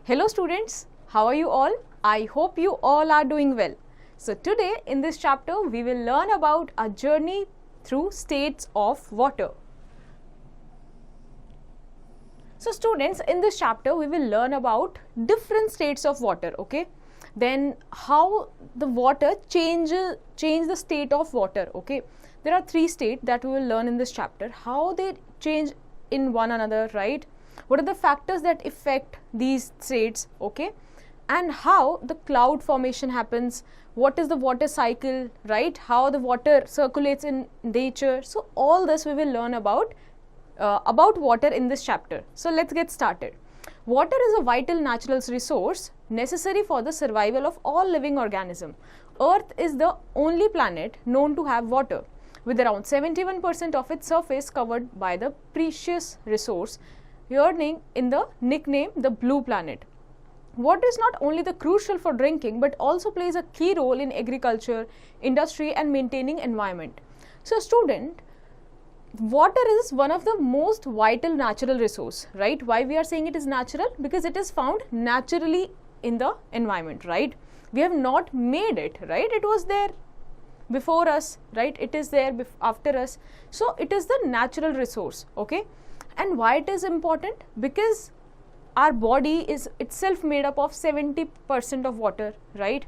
Hello students, how are you all? I hope you all are doing well. So today in this chapter we will learn about a journey through states of water. So students, in this chapter we will learn about different states of water, okay? Then how the water change the state of water, okay? There are three states that we will learn in this chapter, how they change in one another, right? What are the factors that affect these states, okay? And how the cloud formation happens, what is the water cycle, right? How the water circulates in nature. So all this we will learn about water in this chapter. So let's get started. Water is a vital natural resource necessary for the survival of all living organisms. Earth is the only planet known to have water, with around 71% of its surface covered by the precious resource, earning in the nickname the blue planet. Water is not only the crucial for drinking but also plays a key role in agriculture, industry and maintaining environment. So student, water is one of the most vital natural resource, right? Why we are saying it is natural? Because it is found naturally in the environment, right? We have not made it, right? It was there before us, right? It is there after us. So it is the natural resource, okay? And why it is important? Because our body is itself made up of 70% of water, right?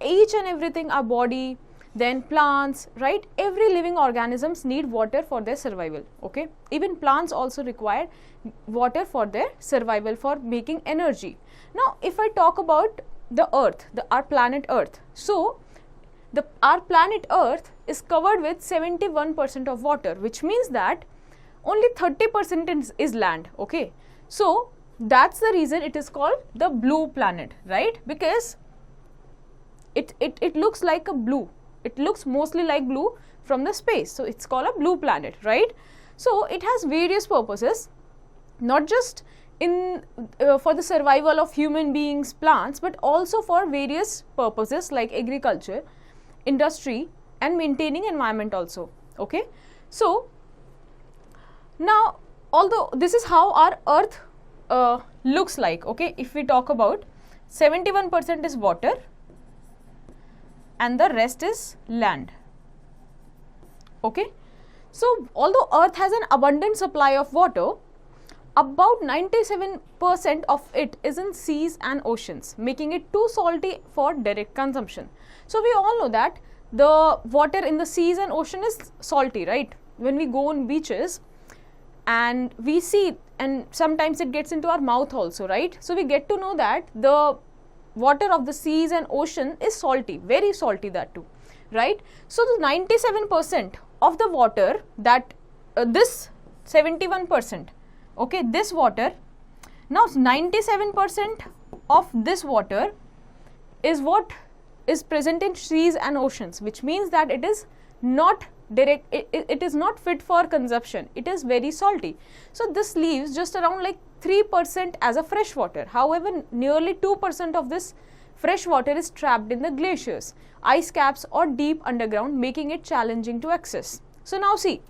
Each and everything, our body, then plants, right? Every living organisms need water for their survival, okay? Even plants also require water for their survival, for making energy. Now, if I talk about the earth, our planet earth, so our planet earth is covered with 71% of water, which means that only 30% is land, okay? So that's the reason it is called the blue planet, right? Because it looks like a blue. It looks mostly like blue from the space. So it's called a blue planet, right? So it has various purposes, not just in for the survival of human beings, plants, but also for various purposes like agriculture, industry and maintaining environment also, okay? So now, although this is how our earth looks like, okay? If we talk about 71% is water and the rest is land, okay? So although earth has an abundant supply of water, about 97% of it is in seas and oceans, making it too salty for direct consumption. So we all know that the water in the seas and ocean is salty, right? When we go on beaches and we see, and sometimes it gets into our mouth also, right? So we get to know that the water of the seas and ocean is salty, very salty, that too, right? So the 97% of the water, that this 71%, okay, this water, now 97% of this water is what is present in seas and oceans, which means that it is not direct, it is not fit for consumption. It is very salty. So this leaves just around like 3% as a fresh water. However, nearly 2% of this fresh water is trapped in the glaciers, ice caps or deep underground, making it challenging to access. So now see,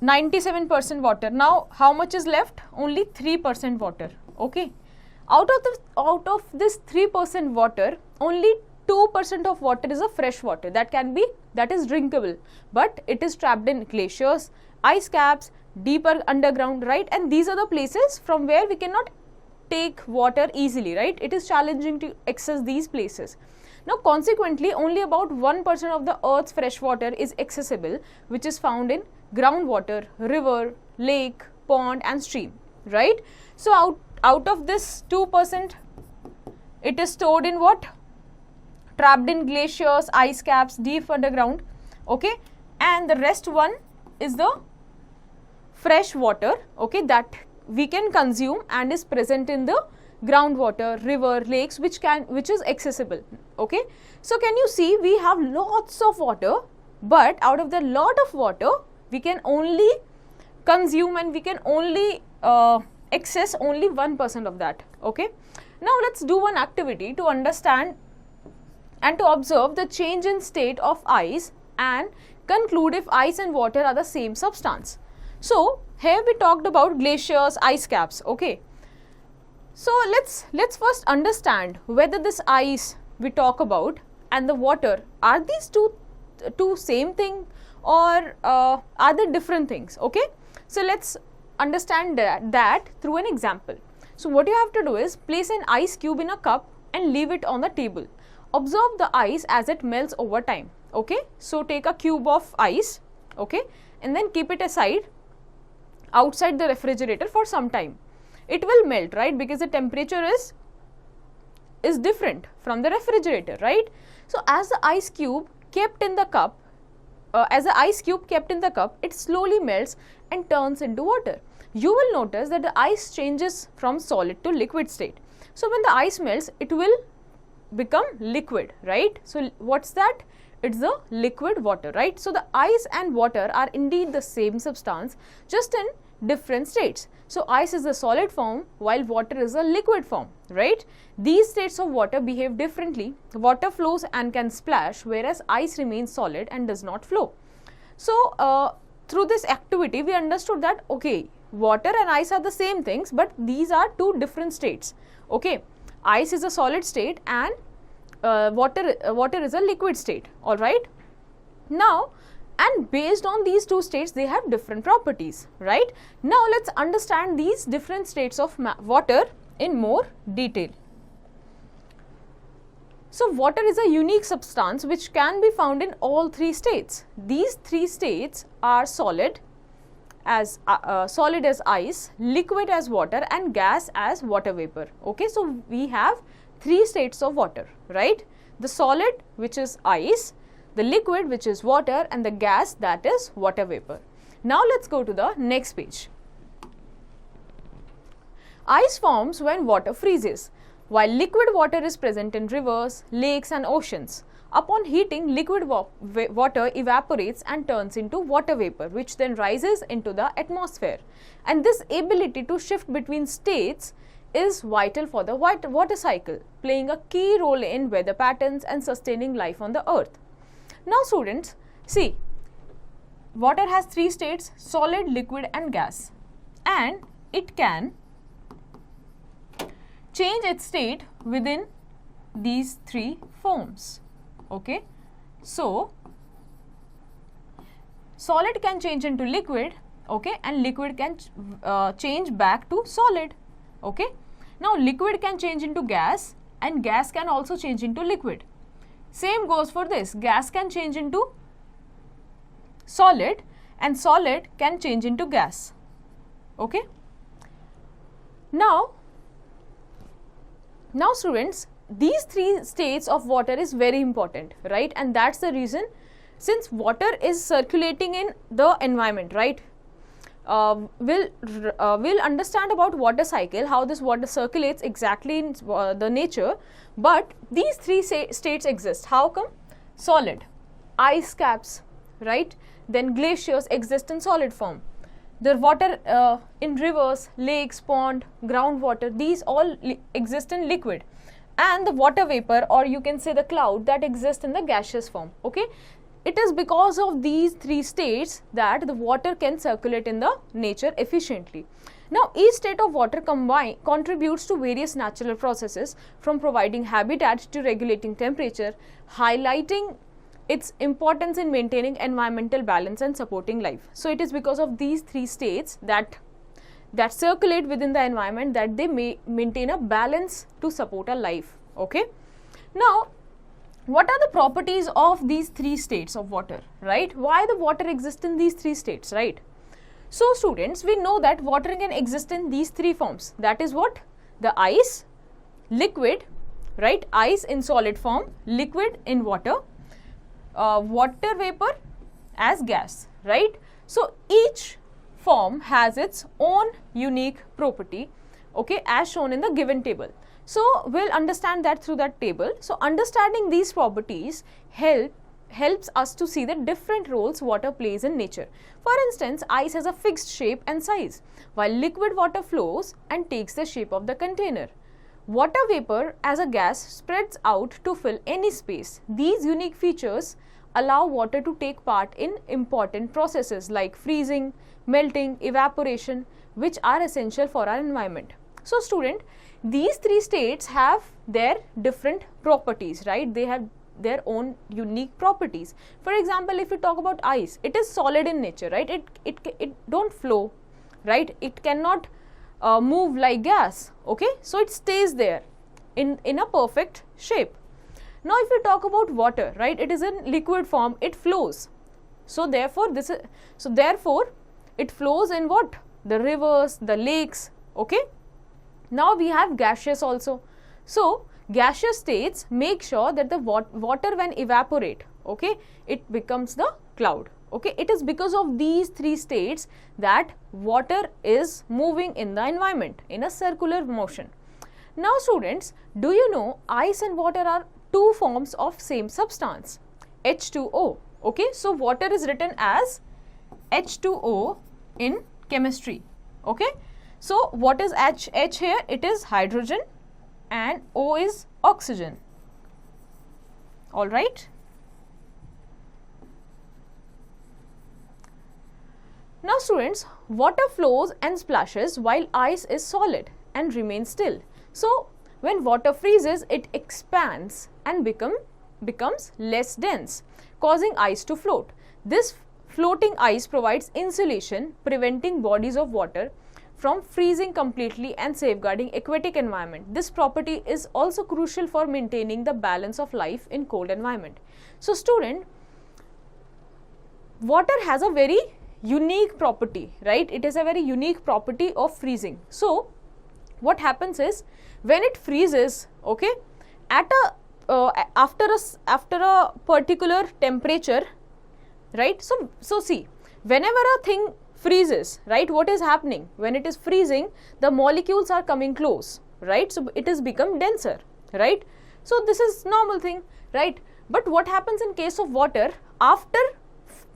97% water. Now how much is left? Only 3% water, okay? Out of this 3% water, only 2% of water is a fresh water that is drinkable, but it is trapped in glaciers, ice caps, deeper underground, right? And these are the places from where we cannot take water easily, right? It is challenging to access these places. Now consequently, only about 1% of the earth's fresh water is accessible, which is found in groundwater, river, lake, pond and stream, right? So out of this 2%, it is stored in what? Trapped in glaciers, ice caps, deep underground, okay? And the rest one is the fresh water, okay, that we can consume and is present in the groundwater, river, lakes, which is accessible, okay? So can you see, we have lots of water, but out of the lot of water, we can only consume and we can only access only 1% of that, okay? Now let's do one activity to understand and to observe the change in state of ice and conclude if ice and water are the same substance. So here we talked about glaciers, ice caps, okay? So let's first understand whether this ice we talk about and the water, are these two same thing, or are they different things? Okay, so let's understand that through an example. So what you have to do is place an ice cube in a cup and leave it on the table. Observe the ice as it melts over time. Okay, so take a cube of ice, okay, and then keep it aside outside the refrigerator for some time. It will melt, right, because the temperature is different from the refrigerator, right? So as the ice cube kept in the cup, it slowly melts and turns into water. You will notice that the ice changes from solid to liquid state. So when the ice melts, it will become liquid, right? So what's that? It's the liquid water, right? So the ice and water are indeed the same substance, just in different states. So ice is a solid form while water is a liquid form, right? These states of water behave differently. Water flows and can splash, whereas ice remains solid and does not flow. So through this activity we understood that, okay, water and ice are the same things, but these are two different states. Okay, ice is a solid state and water is a liquid state. All right, now, and based on these two states, they have different properties, right? Now let's understand these different states of water in more detail. So water is a unique substance which can be found in all three states. These three states are solid as ice, liquid as water, and gas as water vapor. Okay, so we have three states of water, right? The solid, which is ice, the liquid, which is water, and the gas, that is water vapor. Now let's go to the next page. Ice forms when water freezes, while liquid water is present in rivers, lakes, and oceans. Upon heating, liquid water evaporates and turns into water vapor, which then rises into the atmosphere. And this ability to shift between states is vital for the water cycle, playing a key role in weather patterns and sustaining life on the earth. Now students, see, water has three states: solid, liquid, and gas, and it can change its state within these three forms. Okay, so solid can change into liquid, okay, and liquid can change back to solid. Okay, now liquid can change into gas, and gas can also change into liquid. Same goes for this. Gas can change into solid, and solid can change into gas. Okay. Now students, these three states of water is very important, right? And that's the reason, since water is circulating in the environment, right? We'll understand about water cycle, how this water circulates exactly in the nature, but these three states exist. How come? Solid, ice caps, right? Then glaciers exist in solid form. The water in rivers, lakes, pond, groundwater, these all exist in liquid, and the water vapor, or you can say the cloud, that exists in the gaseous form. Okay, it is because of these three states that the water can circulate in the nature efficiently. Now each state of water contributes to various natural processes, from providing habitat to regulating temperature, highlighting its importance in maintaining environmental balance and supporting life. So it is because of these three states that circulate within the environment that they may maintain a balance to support a life. Okay, now what are the properties of these three states of water, right? Why the water exists in these three states, right? So students, we know that water can exist in these three forms. That is what? The ice, liquid, right? Ice in solid form, liquid in water, water vapor as gas, right? So each form has its own unique property, okay, as shown in the given table. So we'll understand that through that table. So understanding these properties helps us to see the different roles water plays in nature. For instance, ice has a fixed shape and size, while liquid water flows and takes the shape of the container. Water vapor as a gas spreads out to fill any space. These unique features allow water to take part in important processes like freezing, melting, evaporation, which are essential for our environment. So student, These three states have their different properties, right? They have their own unique properties. For example, if you talk about ice, it is solid in nature, right? It don't flow, right? It cannot move like gas, okay? So it stays there in a perfect shape. Now if you talk about water, right, it is in liquid form, it flows. So therefore it flows in what? The rivers, the lakes, okay? Now we have gaseous also. So gaseous states make sure that the water when evaporate, okay, it becomes the cloud, okay? It is because of these three states that water is moving in the environment in a circular motion. Now students, do you know ice and water are two forms of same substance, H2O, okay? So water is written as H2O in chemistry, okay? So what is H here? It is hydrogen and O is oxygen, all right? Now students, water flows and splashes while ice is solid and remains still. So when water freezes, it expands and becomes less dense, causing ice to float. This floating ice provides insulation, preventing bodies of water from freezing completely and safeguarding aquatic environment. This property is also crucial for maintaining the balance of life in cold environment. So student, water has a very unique property, right? It is a very unique property of freezing. So what happens is, when it freezes, okay, at a after a particular temperature, right? So see, whenever a thing freezes, right, what is happening? When it is freezing, the molecules are coming close, right? So it has become denser, right? So this is normal thing, right? But what happens in case of water? After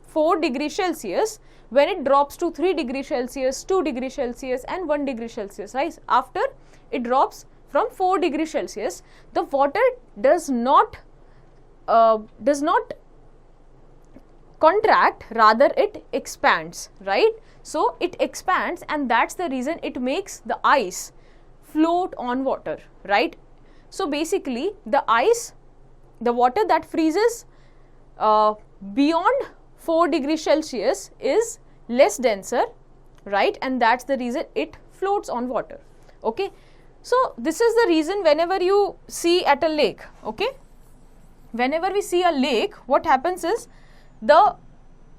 4 degrees Celsius, when it drops to 3 degrees Celsius, 2 degrees Celsius and 1 degree Celsius, right? After it drops from 4 degrees Celsius, the water does not contract, rather it expands, right? So it expands, and that's the reason it makes the ice float on water, right? So basically the water that freezes beyond 4 degrees Celsius is less denser, right? And that's the reason it floats on water, okay? So this is the reason whenever you see at a lake, okay, whenever we see a lake, what happens is the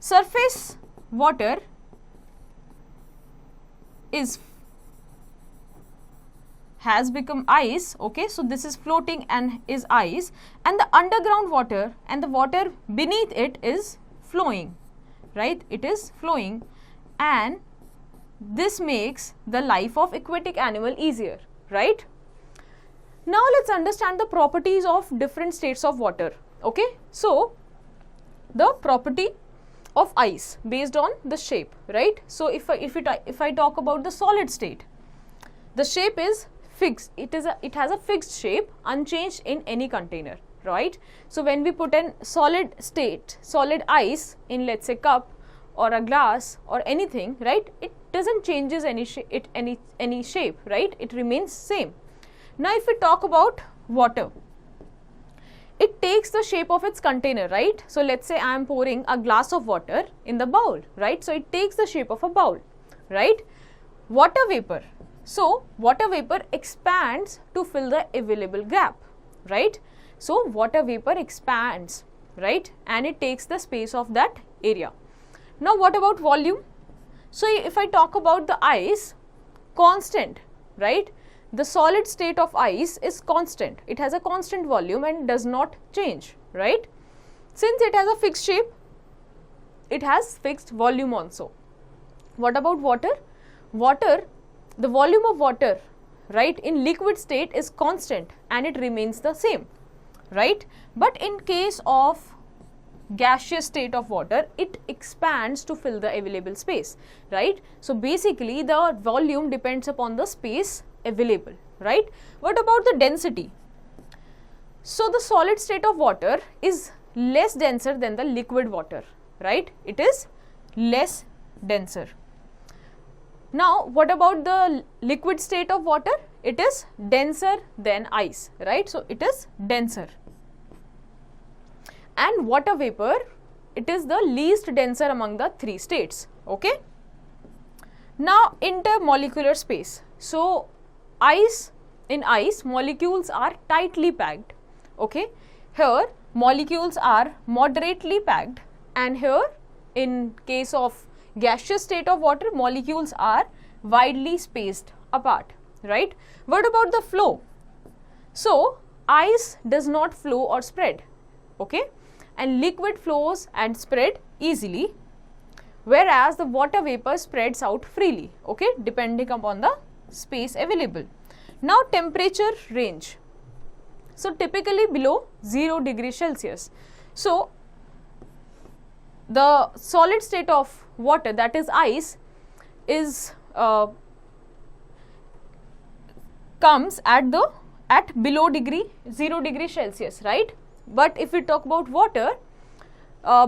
surface water has become ice, okay, so this is floating and is ice, and the underground water and the water beneath it is flowing, right? It is flowing, and this makes the life of aquatic animal easier, right? Now let's understand the properties of different states of water, okay? So the property of ice based on the shape, right? So if I talk about the solid state, the shape is fixed. It has a fixed shape, unchanged in any container, right? So when we put in solid ice in, let's say, cup or a glass or anything, right, it doesn't changes any shape, right? It remains same. Now if we talk about water, it takes the shape of its container, right? So let's say I am pouring a glass of water in the bowl, right? So it takes the shape of a bowl, right? Water vapor. So water vapor expands to fill the available gap, right? So water vapor expands, right? And it takes the space of that area. Now what about volume? So if I talk about the ice, constant, right? The solid state of ice is constant. It has a constant volume and does not change, right? Since it has a fixed shape, it has fixed volume also. What about water? Water, the volume of water, right, in liquid state is constant and it remains the same, right? But in case of gaseous state of water, it expands to fill the available space, right? So basically the volume depends upon the space available, right? What about the density? So the solid state of water is less denser than the liquid water, right? It is less denser. Now what about the liquid state of water? it is denser than ice, right? So it is denser. And water vapor, it is the least denser among the three states, okay? Now intermolecular space. So in ice molecules are tightly packed, okay? Here molecules are moderately packed, and here in case of gaseous state of water, molecules are widely spaced apart, right? What about the flow? So ice does not flow or spread, okay? And liquid flows and spread easily, whereas the water vapor spreads out freely, okay, depending upon the space available. Now temperature range. So typically below 0 degrees Celsius. So the solid state of water, that is ice, is comes at below 0 degree Celsius, right? But if we talk about water,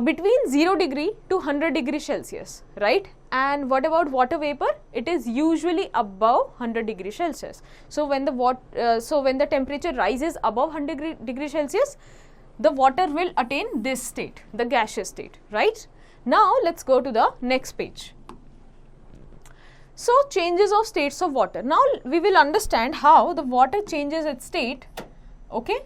between 0 degree to 100 degree Celsius, right? And what about water vapor? It is usually above 100 degree Celsius. So when the temperature rises above 100 degree Celsius, the water will attain this state, the gaseous state, right? Now let's go to the next page. So changes of states of water. Now we will understand how the water changes its state, okay?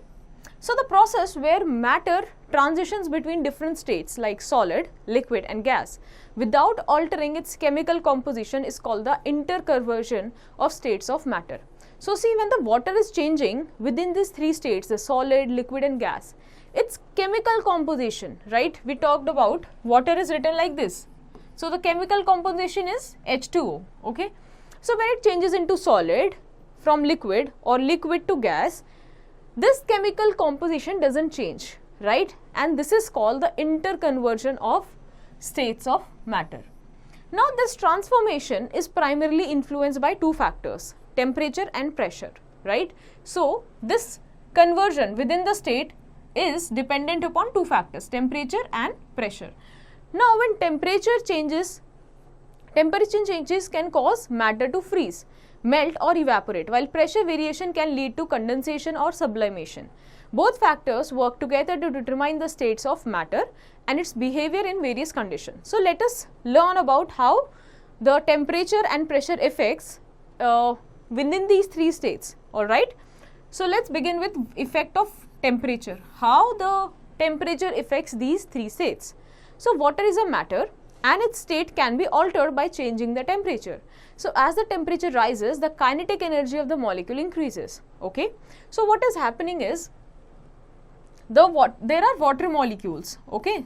So the process where matter transitions between different states like solid, liquid and gas without altering its chemical composition is called the interconversion of states of matter. So see, when the water is changing within these three states, the solid, liquid and gas, its chemical composition, right? We talked about water is written like this. So the chemical composition is H2O, okay? So when it changes into solid from liquid or liquid to gas, this chemical composition doesn't change, right? And this is called the interconversion of states of matter. Now this transformation is primarily influenced by two factors, temperature and pressure, right? So this conversion within the state is dependent upon two factors, temperature and pressure. Now when temperature changes can cause matter to freeze, melt or evaporate, while pressure variation can lead to condensation or sublimation. Both factors work together to determine the states of matter and its behavior in various conditions. So let us learn about how the temperature and pressure effects within these three states, alright. So let's begin with effect of temperature, how the temperature affects these three states. So water is a matter and its state can be altered by changing the temperature. So as the temperature rises, the kinetic energy of the molecule increases, okay. So what is happening is, there are water molecules, okay.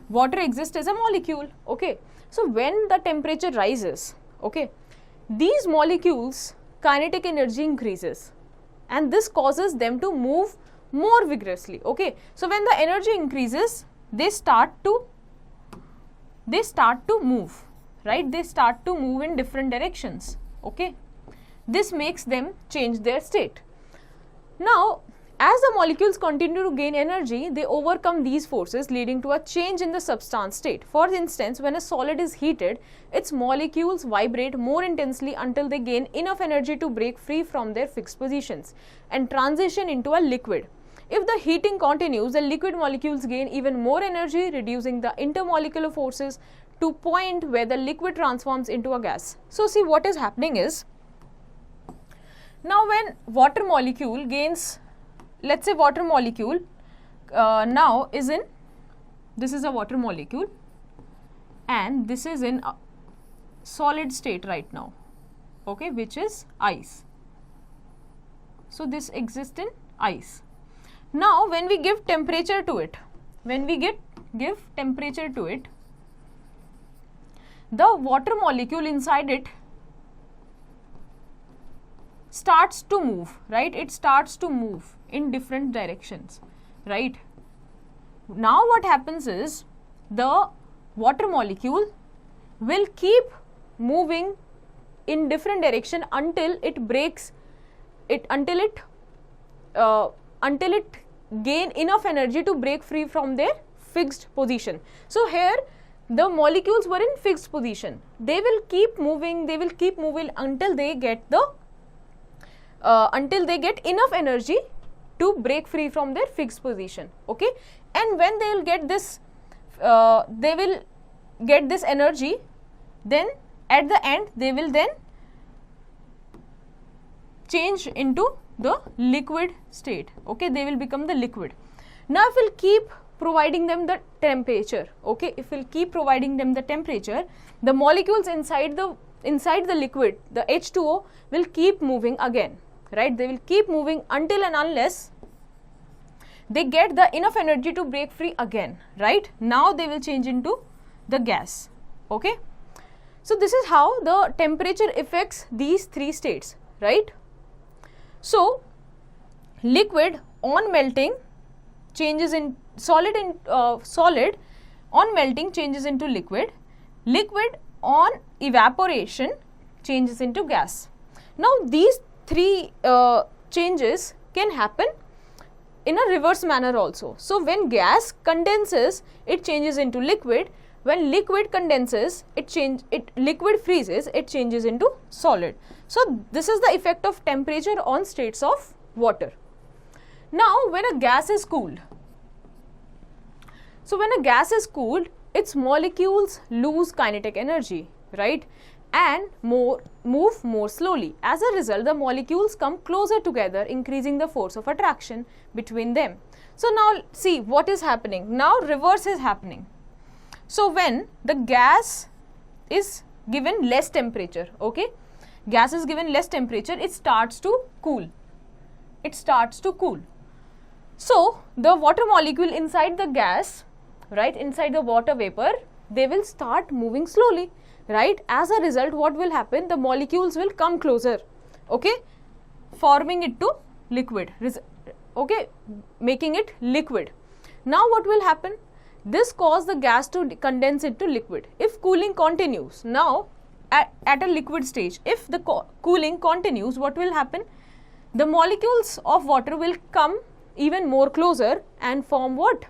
Water exists as a molecule, okay. So when the temperature rises, okay, these molecules kinetic energy increases and this causes them to move more vigorously, okay. So when the energy increases, they start to move, right? They start to move in different directions, okay. This makes them change their state. Now as the molecules continue to gain energy, they overcome these forces, leading to a change in the substance state. For instance, when a solid is heated, its molecules vibrate more intensely until they gain enough energy to break free from their fixed positions and transition into a liquid. If the heating continues, the liquid molecules gain even more energy, reducing the intermolecular forces to point where the liquid transforms into a gas. So see, what is happening is, now when water molecule gains, let's say water molecule now is in, this is a water molecule and this is in a solid state right now, okay, which is ice. So this exists in ice. Now when we give temperature to it, give temperature to it, the water molecule inside it starts to move, right? It starts to move in different directions, right? Now what happens is, the water molecule will keep moving in different direction until it breaks it, until it gain enough energy to break free from their fixed position. So here the molecules were in fixed position. They will keep moving until they get the until they get enough energy to break free from their fixed position. Okay, and when they will get this energy, then at the end they will then change into the liquid state. Okay, they will become the liquid. Now if we'll keep providing them the temperature, okay, if we'll keep providing them the temperature, the molecules inside the liquid, the H2O, will keep moving again, right? They will keep moving until and unless they get the enough energy to break free again, right? Now they will change into the gas. Okay, so this is how the temperature affects these three states, right? So liquid on melting changes in solid, solid on melting changes into liquid, liquid on evaporation changes into gas. Now these three changes can happen in a reverse manner also. So when gas condenses, it changes into liquid. When liquid condenses, liquid freezes, it changes into solid. So this is the effect of temperature on states of water. Now when a gas is cooled, its molecules lose kinetic energy, right, and move more slowly. As a result, the molecules come closer together, increasing the force of attraction between them. So now see what is happening. Now reverse is happening. So when the gas is given less temperature, okay, gas is given less temperature, it starts to cool. So the water molecule inside the gas, right, inside the water vapor, they will start moving slowly, right? As a result, what will happen? The molecules will come closer, okay, forming it to liquid, okay, making it liquid. Now what will happen? This causes the gas to condense into liquid. If cooling continues, now at a liquid stage, if the cooling continues, what will happen? The molecules of water will come even more closer and form what?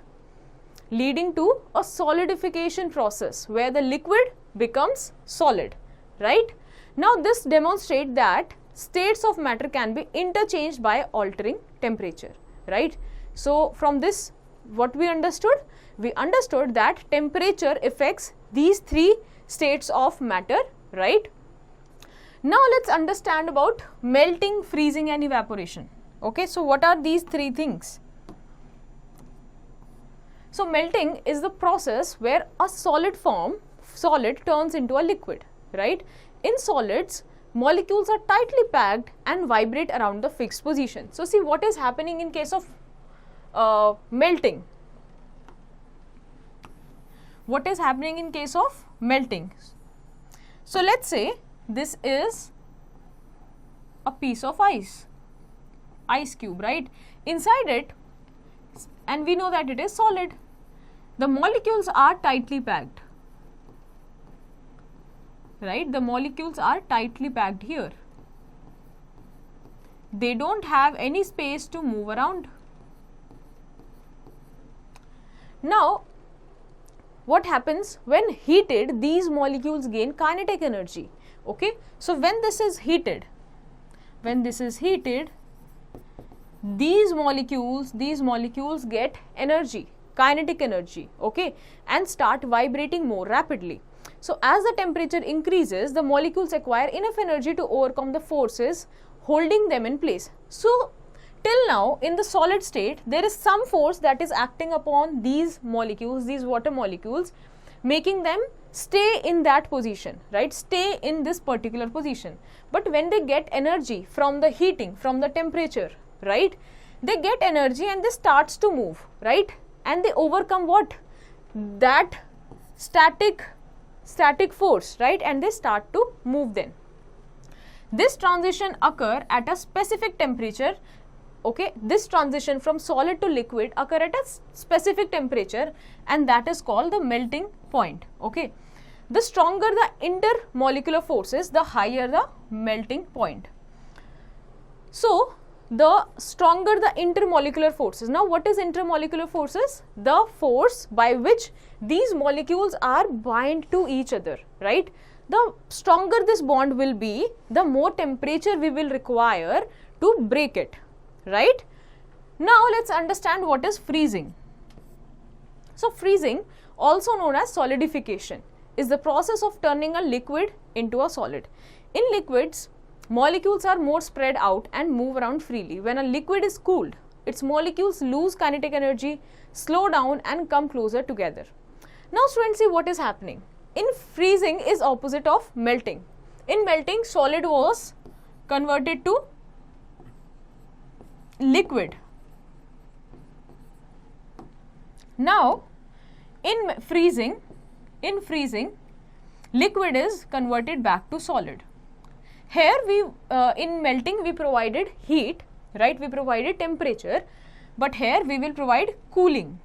Leading to a solidification process where the liquid becomes solid, right? Now this demonstrates that states of matter can be interchanged by altering temperature, right? So from this, what we understood? We understood that temperature affects these three states of matter, right? Now let's understand about melting, freezing and evaporation. Okay, so what are these three things? So melting is the process where a solid turns into a liquid, right? In solids, molecules are tightly packed and vibrate around the fixed position. So see what is happening in case of melting. What is happening in case of melting? So let's say this is a piece of ice cube, right? Inside it, and we know that it is solid, the molecules are tightly packed, right? The molecules are tightly packed here. They don't have any space to move around. Now what happens? When heated, these molecules gain kinetic energy. Okay, so when this is heated, these molecules get energy, kinetic energy, okay, and start vibrating more rapidly. So as the temperature increases, the molecules acquire enough energy to overcome the forces holding them in place. So till now in the solid state, there is some force that is acting upon these molecules, these water molecules, making them stay in that position, right, stay in this particular position. But when they get energy from the heating, from the temperature, right, they get energy and they starts to move, right, and they overcome what? That static force, right, and they start to move then. This transition occur at a specific temperature. Okay, this transition from solid to liquid occur at a specific temperature, and that is called the melting point. Okay, the stronger the intermolecular forces, the higher the melting point. So the stronger the intermolecular forces. Now what is intermolecular forces? The force by which these molecules are bind to each other, right? The stronger this bond will be, the more temperature we will require to break it, right? Now let's understand what is freezing. So freezing, also known as solidification, is the process of turning a liquid into a solid. In liquids, molecules are more spread out and move around freely. When a liquid is cooled, its molecules lose kinetic energy, slow down and come closer together. Now students, see what is happening. In freezing is opposite of melting. In melting, solid was converted to liquid. Now in freezing, liquid is converted back to solid. Here we in melting we provided heat, right? We provided temperature, but here we will provide cooling.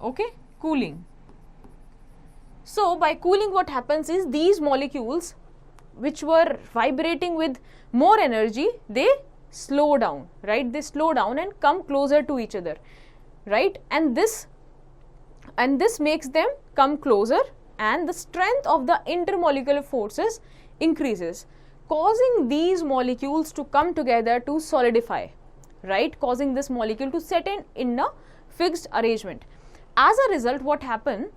Okay, cooling. So by cooling, what happens is these molecules which were vibrating with more energy, they slow down, right? They slow down and come closer to each other, right? And this makes them come closer, and the strength of the intermolecular forces increases, causing these molecules to come together to solidify, right? Causing this molecule to set in a fixed arrangement. As a result, what happens?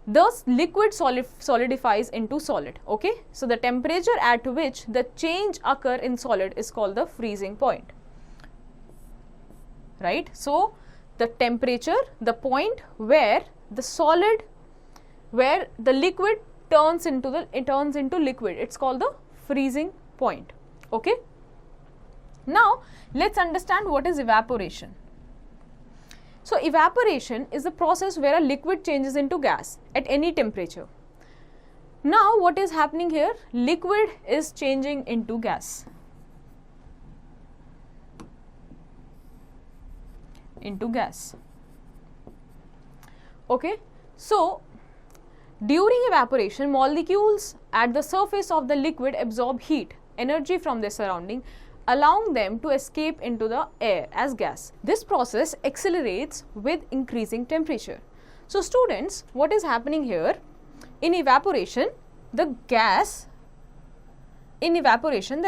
The liquid solidifies into solid. Okay, so the temperature at which the change occur in solid is called the freezing point, right? So the temperature, the point where the liquid turns into liquid, it's called the freezing point. Okay, now let's understand what is evaporation. So evaporation is the process where a liquid changes into gas at any temperature. Now what is happening here? Liquid is changing into gas. Okay, so during evaporation, molecules at the surface of the liquid absorb heat, energy from their surrounding, allowing them to escape into the air as gas. This process accelerates with increasing temperature. So students, what is happening here? In evaporation, the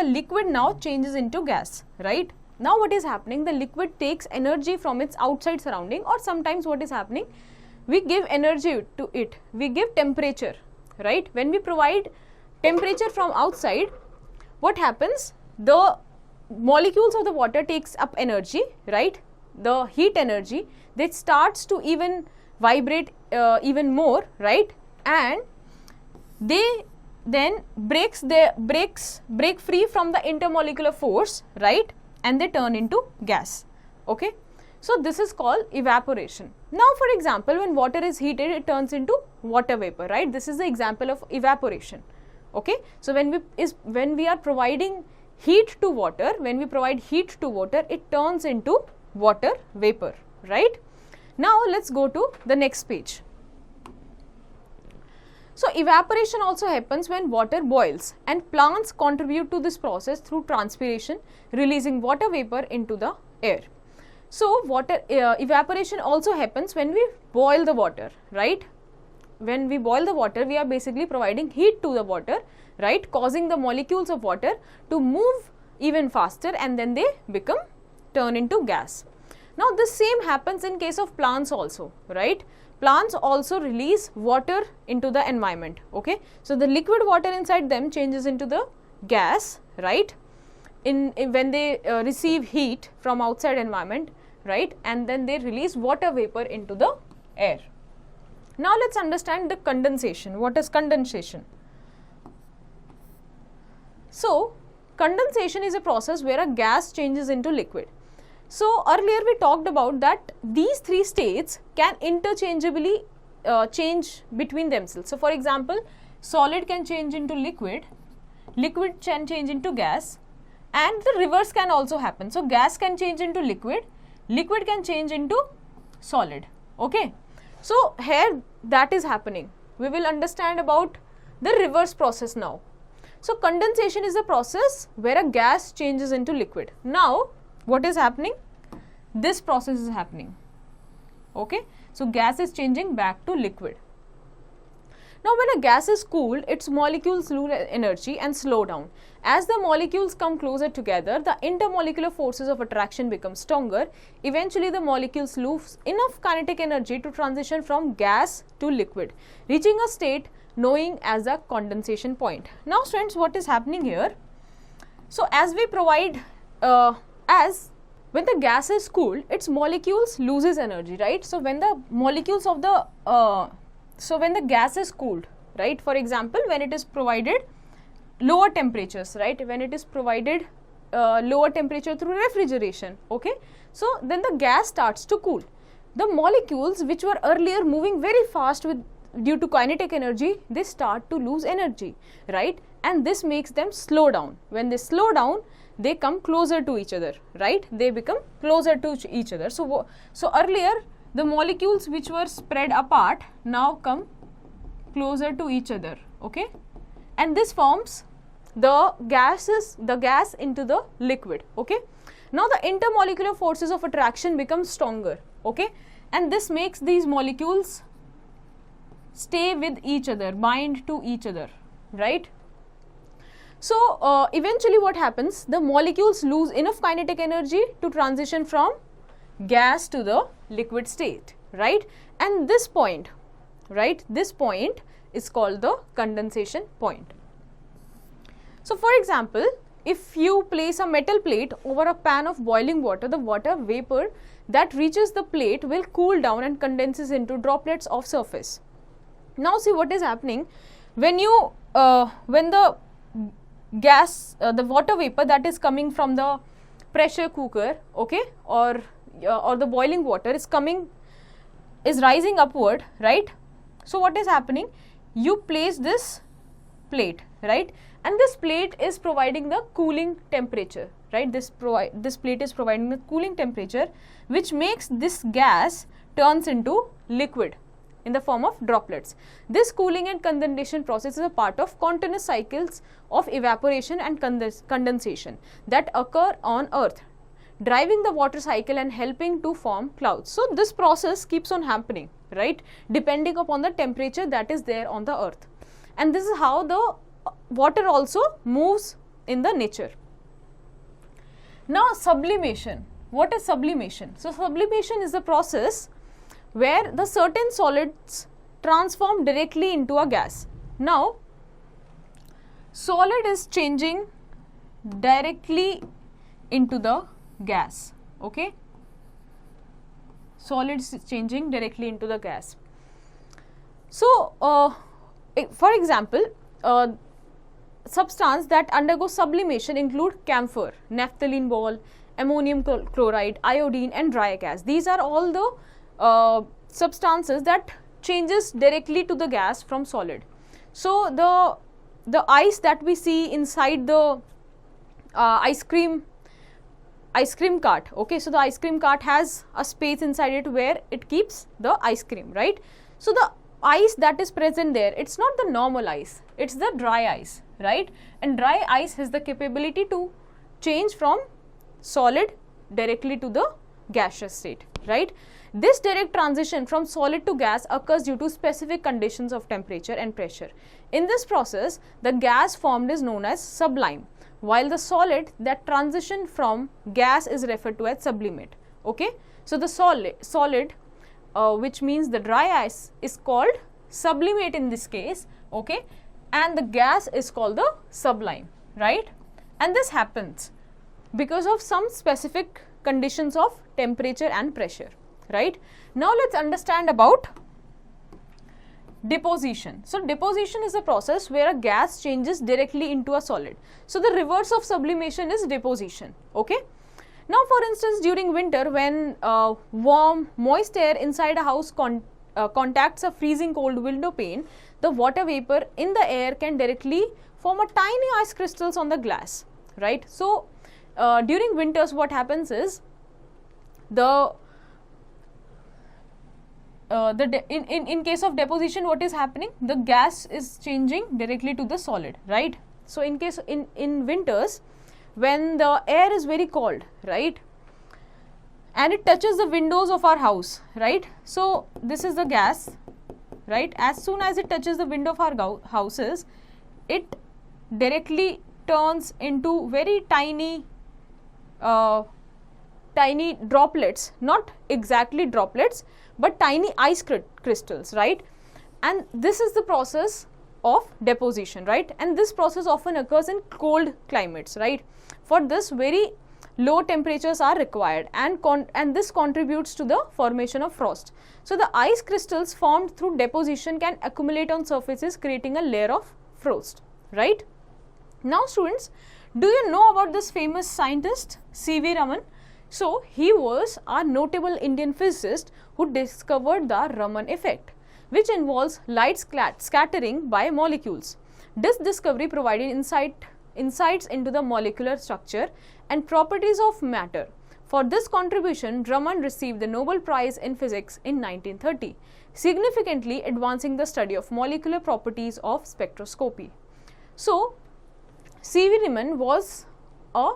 liquid now changes into gas, right? Now what is happening? The liquid takes energy from its outside surrounding, or sometimes what is happening? We give energy to it, we give temperature, right? When we provide temperature from outside, what happens? The molecules of the water takes up energy, right? The heat energy, that starts to even vibrate even more, right? And they then break free from the intermolecular force, right? And they turn into gas. Okay, so this is called evaporation. Now for example, when water is heated, it turns into water vapor, right? This is the example of evaporation. Okay, so when we are providing heat to water, it turns into water vapor, right? Now let's go to the next page. So evaporation also happens when water boils, and plants contribute to this process through transpiration, releasing water vapor into the air. So evaporation also happens when we boil the water, right? When we boil the water, we are basically providing heat to the water, right? Causing the molecules of water to move even faster, and then they turn into gas. Now the same happens in case of plants also, right? Plants also release water into the environment. Okay, so the liquid water inside them changes into the gas, right? When they receive heat from outside environment, right? And then they release water vapor into the air. Now let's understand the condensation. What is condensation? So condensation is a process where a gas changes into liquid. So earlier we talked about that these three states can interchangeably change between themselves. So for example, solid can change into liquid, liquid can change into gas, and the reverse can also happen. So gas can change into liquid, liquid can change into solid. Okay, so here that is happening. We will understand about the reverse process now. So condensation is a process where a gas changes into liquid. Now what is happening? This process is happening. Okay, so gas is changing back to liquid. Now when a gas is cooled, its molecules lose energy and slow down. As the molecules come closer together, the intermolecular forces of attraction become stronger. Eventually the molecules lose enough kinetic energy to transition from gas to liquid, reaching a state known as the condensation point. Now students, what is happening here? So as we provide, when the gas is cooled, its molecules loses energy, right? So when the molecules of the, when the gas is cooled, right, for example, when it is provided lower temperatures, right, when it is provided lower temperature through refrigeration, okay, so then the gas starts to cool. The molecules which were earlier moving very fast due to kinetic energy, they start to lose energy, right, and this makes them slow down. When they slow down, they come closer to each other, right, they become closer to each other. So earlier the molecules which were spread apart now come closer to each other, okay, and this forms the gas into the liquid, okay. Now the intermolecular forces of attraction become stronger, okay, and this makes these molecules stay with each other, bind to each other, right. So eventually what happens, the molecules lose enough kinetic energy to transition from gas to the liquid state, right, and this point, right, this point is called the condensation point. So for example, if you place a metal plate over a pan of boiling water, the water vapor that reaches the plate will cool down and condenses into droplets of surface. Now see what is happening when you when the gas, the water vapor that is coming from the pressure cooker, okay, or the boiling water is rising upward, right. So what is happening, you place this plate, right, and this plate is providing the cooling temperature, right, this plate is providing the cooling temperature, which makes this gas turns into liquid in the form of droplets. This cooling and condensation process is a part of continuous cycles of evaporation and condensation that occur on Earth, driving the water cycle and helping to form clouds. So this process keeps on happening, right, depending upon the temperature that is there on the Earth, and this is how the water also moves in the nature. Now sublimation. What is sublimation? So sublimation is the process where the certain solids transform directly into a gas. Now solid is changing directly into the gas, okay, solid is changing directly into the gas. So for example, substance that undergo sublimation include camphor, naphthalene ball, ammonium chloride, iodine and dry gas. These are all the substances that changes directly to the gas from solid. So the ice that we see inside the ice cream cart, okay, so the ice cream cart has a space inside it where it keeps the ice cream, right. So the ice that is present there, it's not the normal ice, it's the dry ice, right, and dry ice has the capability to change from solid directly to the gaseous state, right. This direct transition from solid to gas occurs due to specific conditions of temperature and pressure. In this process, the gas formed is known as sublime, while the solid that transition from gas is referred to as sublimate, okay. So the solid which means the dry ice is called sublimate in this case, okay, and the gas is called the sublime, right, and this happens because of some specific conditions of temperature and pressure, right. Now let's understand about deposition. So deposition is a process where a gas changes directly into a solid. So the reverse of sublimation is deposition, okay. Now for instance, during winter, when warm moist air inside a house contacts a freezing cold window pane, the water vapor in the air can directly form a tiny ice crystals on the glass, right. So during winters what happens is in case of deposition, what is happening, the gas is changing directly to the solid, right. So in case in winters, when the air is very cold, right, and it touches the windows of our house, right, so this is the gas right? As soon as it touches the window of our houses, it directly turns into very tiny tiny droplets, not exactly droplets, but tiny ice crystals, right? And this is the process of deposition, right? And this process often occurs in cold climates, right? For this, very low temperatures are required, and this contributes to the formation of frost. So the ice crystals formed through deposition can accumulate on surfaces, creating a layer of frost, right? Now students, do you know about this famous scientist C.V. Raman? So he was a notable Indian physicist who discovered the Raman effect, which involves light scattering by molecules. This discovery provided insights into the molecular structure and properties of matter. For this contribution, Raman received the Nobel Prize in Physics in 1930, significantly advancing the study of molecular properties of spectroscopy. So, C.V. Raman was a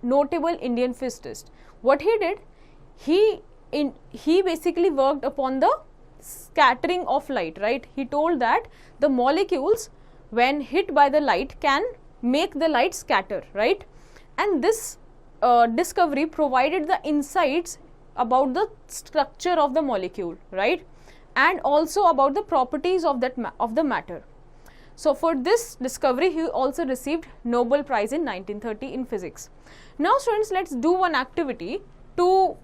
notable Indian physicist. What he did, he basically worked upon the scattering of light, right? He told that the molecules, when hit by the light, can make the light scatter, right? And this discovery provided the insights about the structure of the molecule, right? And also about the properties of the matter. So for this discovery, he also received Nobel Prize in 1930 in physics. Now students, let's do one activity to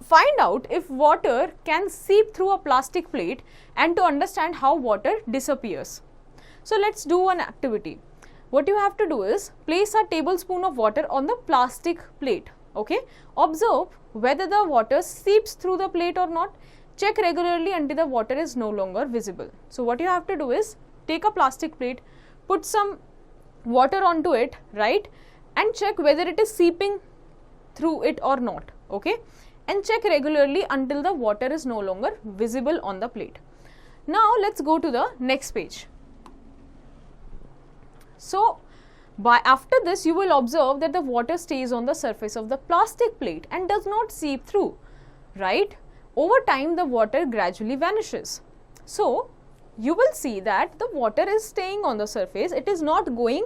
find out if water can seep through a plastic plate and to understand how water disappears. So let's do one activity. What you have to do is place a tablespoon of water on the plastic plate, okay? Observe whether the water seeps through the plate or not. Check regularly until the water is no longer visible. So what you have to do is take a plastic plate, put some water onto it, right? And check whether it is seeping through it or not, okay? And check regularly until the water is no longer visible on the plate. Now let's go to the next page. So after this, you will observe that the water stays on the surface of the plastic plate and does not seep through, right? Over time, the water gradually vanishes. So you will see that the water is staying on the surface. It is not going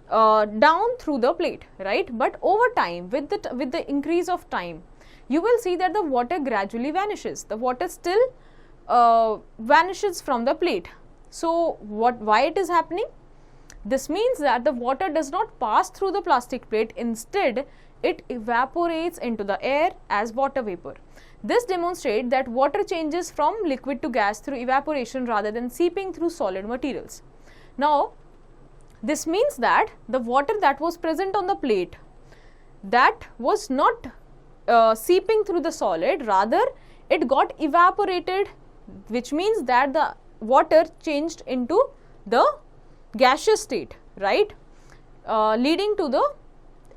down through the plate, right? But over time, with the increase of time, you will see that the water gradually vanishes. The water still vanishes from the plate. So why it is happening? This means that the water does not pass through the plastic plate. Instead, it evaporates into the air as water vapor. This demonstrates that water changes from liquid to gas through evaporation rather than seeping through solid materials. Now, this means that the water that was present on the plate, that was not seeping through the solid, rather it got evaporated, which means that the water changed into the gaseous state, right? Leading to the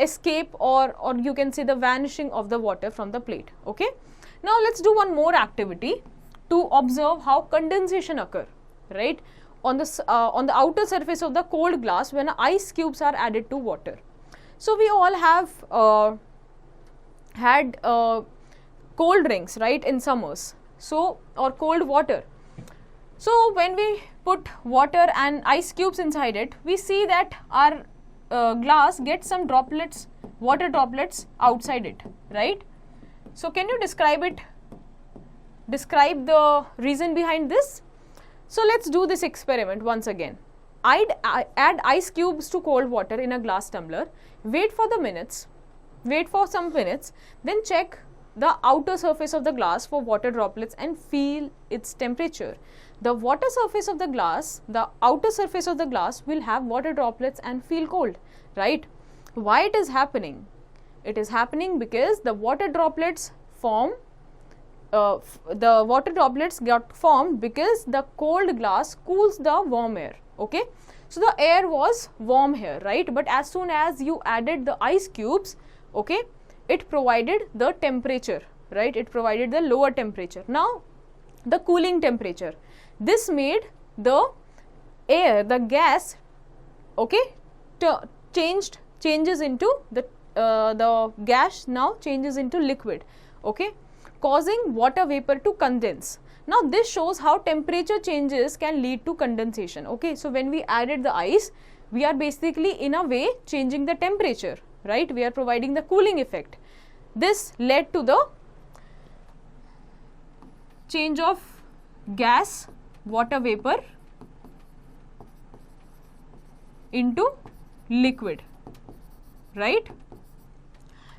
escape or you can say the vanishing of the water from the plate, okay? Now let's do one more activity to observe how condensation occur, right? On the outer surface of the cold glass when ice cubes are added to water. So we all have had cold drinks, right, in summers, so, or cold water. So when we put water and ice cubes inside it, we see that our glass gets some droplets, water droplets outside it, right? So can you describe it? Describe the reason behind this. So let's do this experiment once again. I'd add ice cubes to cold water in a glass tumbler, wait for some minutes, then check the outer surface of the glass for water droplets and feel its temperature. The water surface of the glass, the outer surface of the glass will have water droplets and feel cold, right? Why it is happening? It is happening because the water droplets got formed because the cold glass cools the warm air, okay? So the air was warm here, right? But as soon as you added the ice cubes, okay, it provided the temperature, right? It provided the lower temperature. Now the cooling temperature. This made the air, the gas, okay, changes into the gas now changes into liquid, okay, causing water vapor to condense. Now this shows how temperature changes can lead to condensation. Okay, so when we added the ice, we are basically in a way changing the temperature, right? We are providing the cooling effect. This led to the change of gas, water vapor into liquid, right?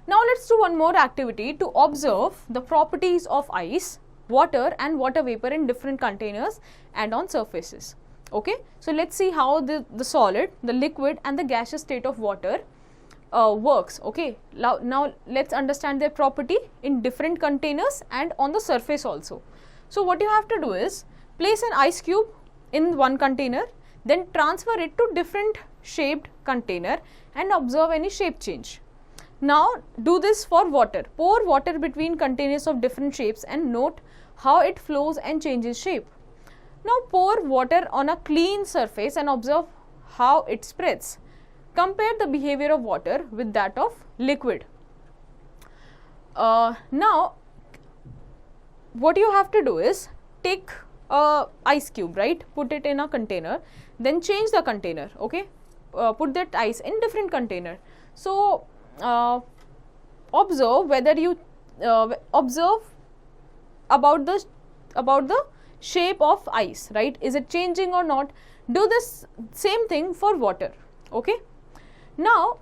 Now let's do one more activity to observe the properties of ice, water and water vapor in different containers and on surfaces. Okay, so let's see how the solid, the liquid and the gaseous state of water works. Okay, now let's understand their property in different containers and on the surface also. So what you have to do is place an ice cube in one container, then transfer it to different shaped container and observe any shape change. Now do this for water. Pour water between containers of different shapes and note how it flows and changes shape. Now pour water on a clean surface and observe how it spreads. Compare the behavior of water with that of liquid. Now what you have to do is take a ice cube, right? Put it in a container, then change the container. Okay, put that ice in different container. So observe whether you observe about the shape of ice, right? Is it changing or not? Do this same thing for water. Okay, now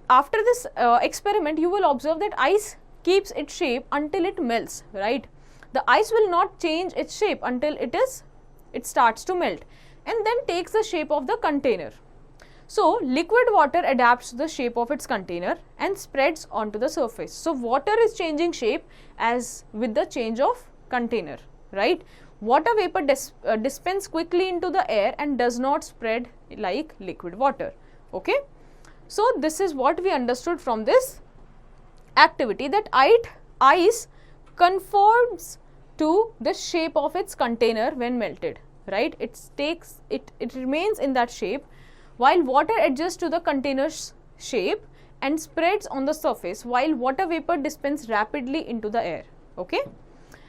after this experiment, you will observe that ice keeps its shape until it melts, right? The ice will not change its shape until it starts to melt and then takes the shape of the container. So liquid water adapts to the shape of its container and spreads onto the surface. So water is changing shape as with the change of container, right? Water vapor dispenses quickly into the air and does not spread like liquid water. Okay, so this is what we understood from this activity, that ice conforms to the shape of its container when melted, right? It remains in that shape, while water adjusts to the container's shape and spreads on the surface, while water vapor dispenses rapidly into the air. Okay,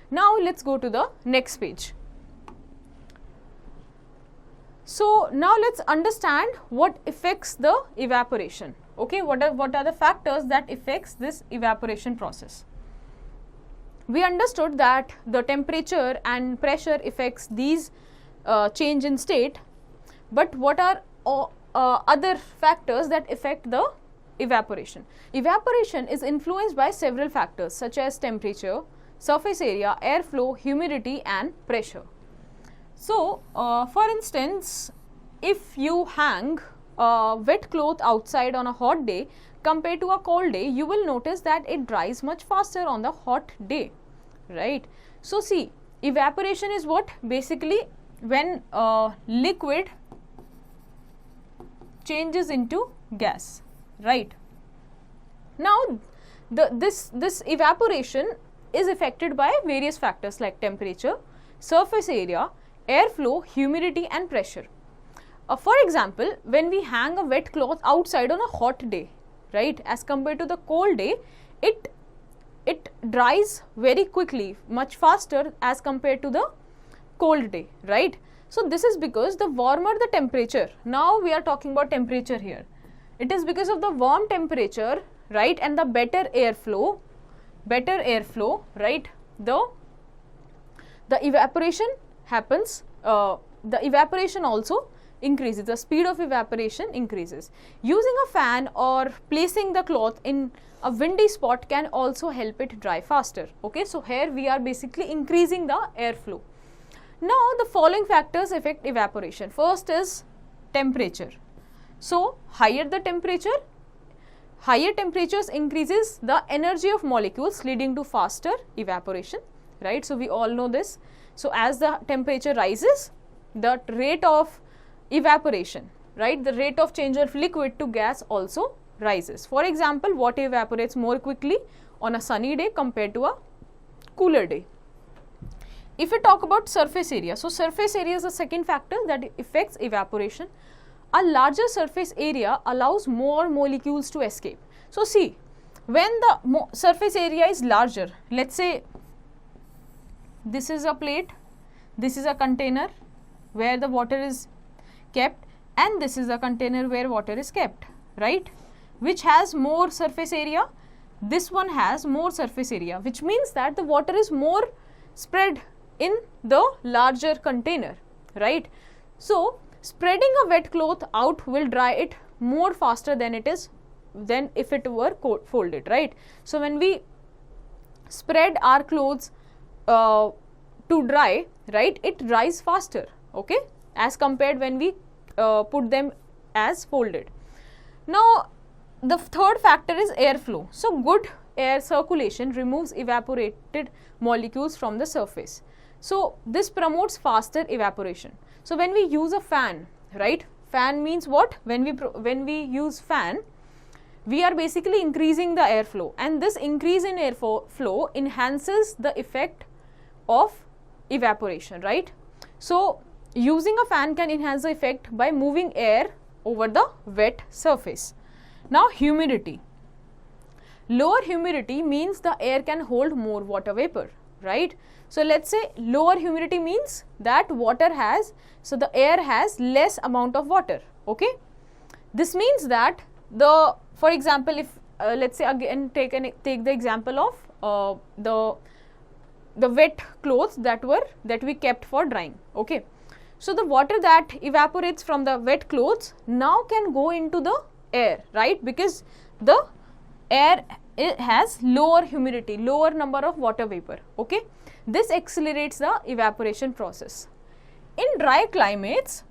now let's go to the next page. So now let's understand what affects the evaporation. Okay, what are the factors that affects this evaporation process? We understood that the temperature and pressure affects these change in state, but what are other factors that affect the evaporation? Evaporation is influenced by several factors such as temperature, surface area, airflow, humidity and pressure. So for instance, if you hang a wet cloth outside on a hot day compared to a cold day, you will notice that it dries much faster on the hot day, right? So see, evaporation is what? Basically when liquid changes into gas, right? Now this evaporation is affected by various factors like temperature, surface area, airflow, humidity and pressure. For example, when we hang a wet cloth outside on a hot day, right, as compared to the cold day, it dries very quickly, much faster as compared to the cold day, right? So this is because the warmer the temperature, now we are talking about temperature here, it is because of the warm temperature, right, and the better airflow, right, the evaporation happens, the evaporation also increases, the speed of evaporation increases. Using a fan or placing the cloth in a windy spot can also help it dry faster. Okay, so here we are basically increasing the airflow. Now the following factors affect evaporation. First is temperature. So higher the temperature, higher temperatures increases the energy of molecules leading to faster evaporation, right? So we all know this. So as the temperature rises, the rate of evaporation, right, the rate of change of liquid to gas also rises. For example, water evaporates more quickly on a sunny day compared to a cooler day. If we talk about surface area, so surface area is the second factor that affects evaporation. A larger surface area allows more molecules to escape. So see, when the surface area is larger, let's say this is a plate this is a container where the water is kept, and this is a container where water is kept, right? Which has more surface area? This one has more surface area, which means that the water is more spread in the larger container, right? So spreading a wet cloth out will dry it more faster than if it were folded, right? So when we spread our clothes to dry, right, it dries faster, okay, as compared when we put them as folded. Now the third factor is airflow. So good air circulation removes evaporated molecules from the surface. So this promotes faster evaporation. So when we use a fan, right, fan means what? When we use fan, we are basically increasing the airflow, and this increase in airflow enhances the effect of evaporation, right? So using a fan can enhance the effect by moving air over the wet surface. Now humidity. Lower humidity means the air can hold more water vapor, right? So let's say lower humidity means that the air has less amount of water, okay? This means that for example, if let's say again take the example of the wet clothes that we kept for drying, okay? So the water that evaporates from the wet clothes now can go into the air, right? Because the air has lower humidity, lower number of water vapor, okay? This accelerates the evaporation process. In dry climates,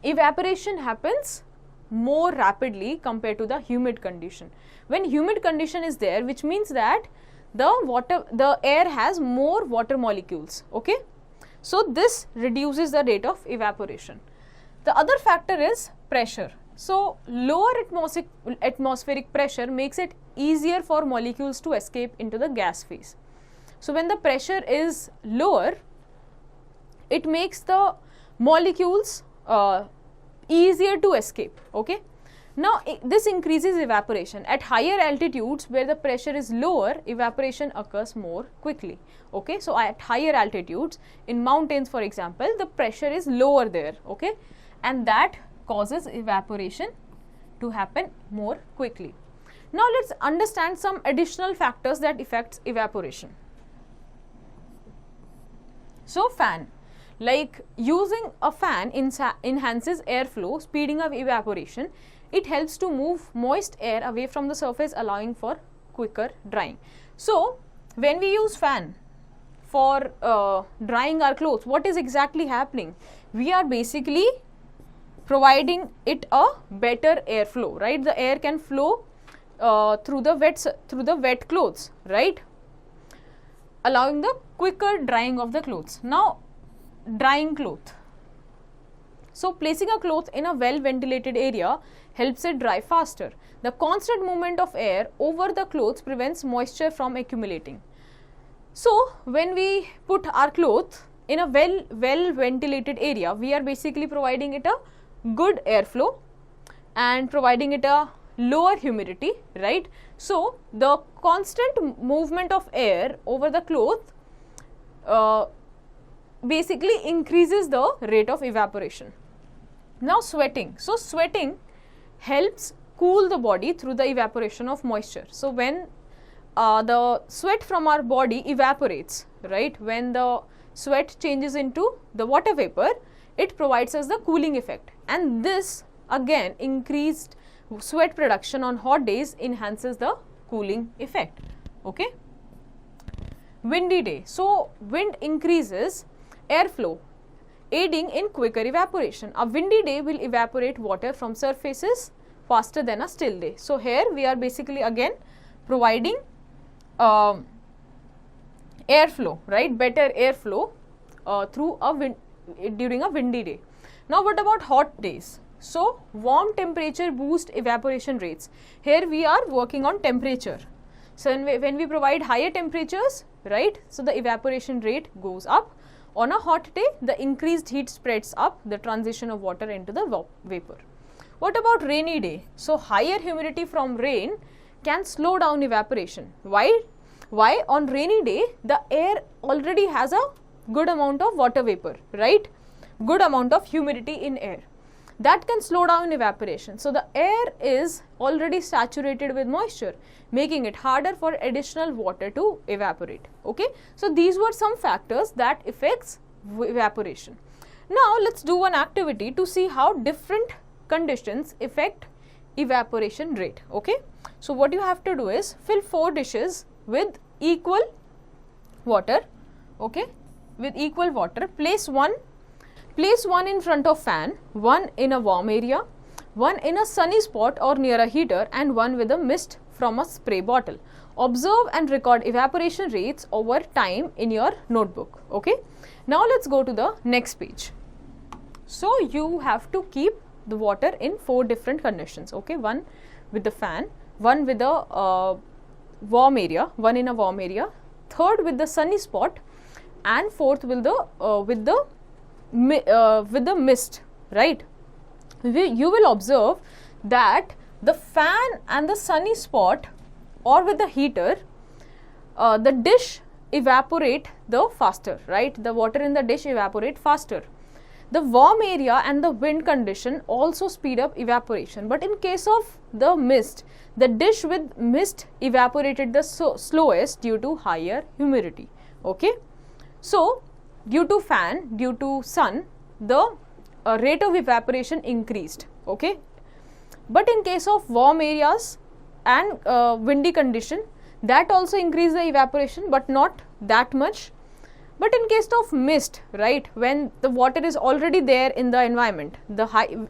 evaporation happens more rapidly compared to the humid condition. When humid condition is there, which means that the air has more water molecules, okay? So this reduces the rate of evaporation. The other factor is pressure. So lower atmospheric pressure makes it easier for molecules to escape into the gas phase. So when the pressure is lower, it makes the molecules easier to escape, okay? Now this increases evaporation. At higher altitudes where the pressure is lower, evaporation occurs more quickly, okay? So at higher altitudes, in mountains for example, the pressure is lower there, okay? And that causes evaporation to happen more quickly. Now let's understand some additional factors that affects evaporation. So fan, like using a fan enhances airflow, speeding up evaporation. It helps to move moist air away from the surface, allowing for quicker drying. So when we use fan for drying our clothes, what is exactly happening? We are basically providing it a better airflow, right? The air can flow through the wet clothes, right? Allowing the quicker drying of the clothes. Now drying cloth. So placing a cloth in a well ventilated area helps it dry faster. The constant movement of air over the clothes prevents moisture from accumulating. So when we put our cloth in a well ventilated area, we are basically providing it a good airflow and providing it a lower humidity, right? So the constant movement of air over the cloth basically increases the rate of evaporation. Now sweating. So sweating helps cool the body through the evaporation of moisture. So when the sweat from our body evaporates, right, when the sweat changes into the water vapor, it provides us the cooling effect, and this again increased sweat production on hot days enhances the cooling effect, okay? Windy day. So wind increases airflow, aiding in quicker evaporation. A windy day will evaporate water from surfaces faster than a still day. So here we are basically again providing airflow, right? Better airflow during a windy day. Now what about hot days? So warm temperature boosts evaporation rates. Here we are working on temperature. So when we provide higher temperatures, right, so the evaporation rate goes up. On a hot day, the increased heat spreads up the transition of water into the vapor. What about rainy day? So higher humidity from rain can slow down evaporation. Why? On rainy day, the air already has a good amount of water vapor, right? Good amount of humidity in air. That can slow down evaporation. So the air is already saturated with moisture, making it harder for additional water to evaporate. Okay, so these were some factors that affects evaporation. Now let's do one activity to see how different conditions affect evaporation rate. Okay, so what you have to do is fill 4 dishes with equal water. Okay, with equal water, place one in front of fan, one in a warm area, one in a sunny spot or near a heater, and one with a mist from a spray bottle. Observe and record evaporation rates over time in your notebook. Okay, now let's go to the next page. So you have to keep the water in 4 different conditions. Okay, one with the fan, one with a warm area, one in a warm area, third with the sunny spot, and fourth with the mist, right? You will observe that the fan and the sunny spot or with the heater, the dish evaporate the faster, right? The water in the dish evaporate faster. The warm area and the wind condition also speed up evaporation, but in case of the mist, the dish with mist evaporated the slowest due to higher humidity. Okay, so due to fan, due to sun, the rate of evaporation increased. Okay, but in case of warm areas and windy condition, that also increased the evaporation, but not that much. But in case of mist, right, when the water is already there in the environment,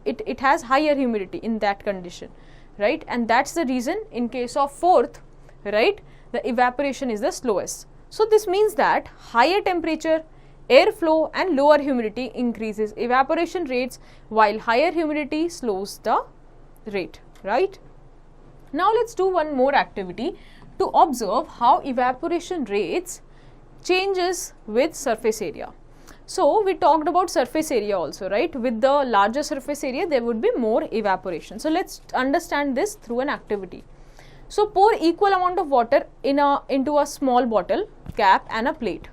it has higher humidity in that condition, right, and that's the reason in case of fourth, right, the evaporation is the slowest. So this means that higher temperature, airflow and lower humidity increases evaporation rates, while higher humidity slows the rate, right. Now let's do one more activity to observe how evaporation rates changes with surface area. So we talked about surface area also, right? With the larger surface area, there would be more evaporation. So let's understand this through an activity. So pour equal amount of water into a small bottle, cap and a plate.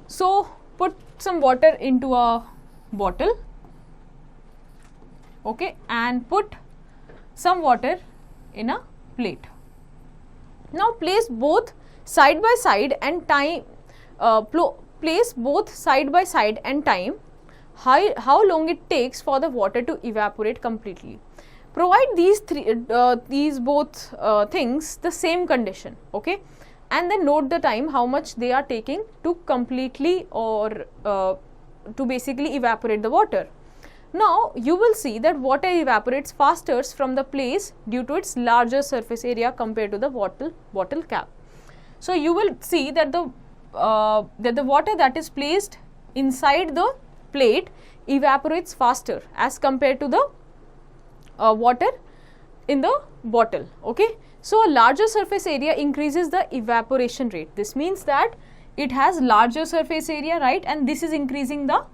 So put some water into a bottle, okay, and put some water in a plate. Now place both side by side and time. Place both side by side and time how long it takes for the water to evaporate completely. Provide these both things the same condition, okay, and then note the time how much they are taking to completely or to basically evaporate the water. Now you will see that water evaporates faster from the place due to its larger surface area compared to the bottle cap. So you will see that the water that is placed inside the plate evaporates faster as compared to the water in the bottle. Okay, so a larger surface area increases the evaporation rate. This means that it has larger surface area, right, and this is increasing the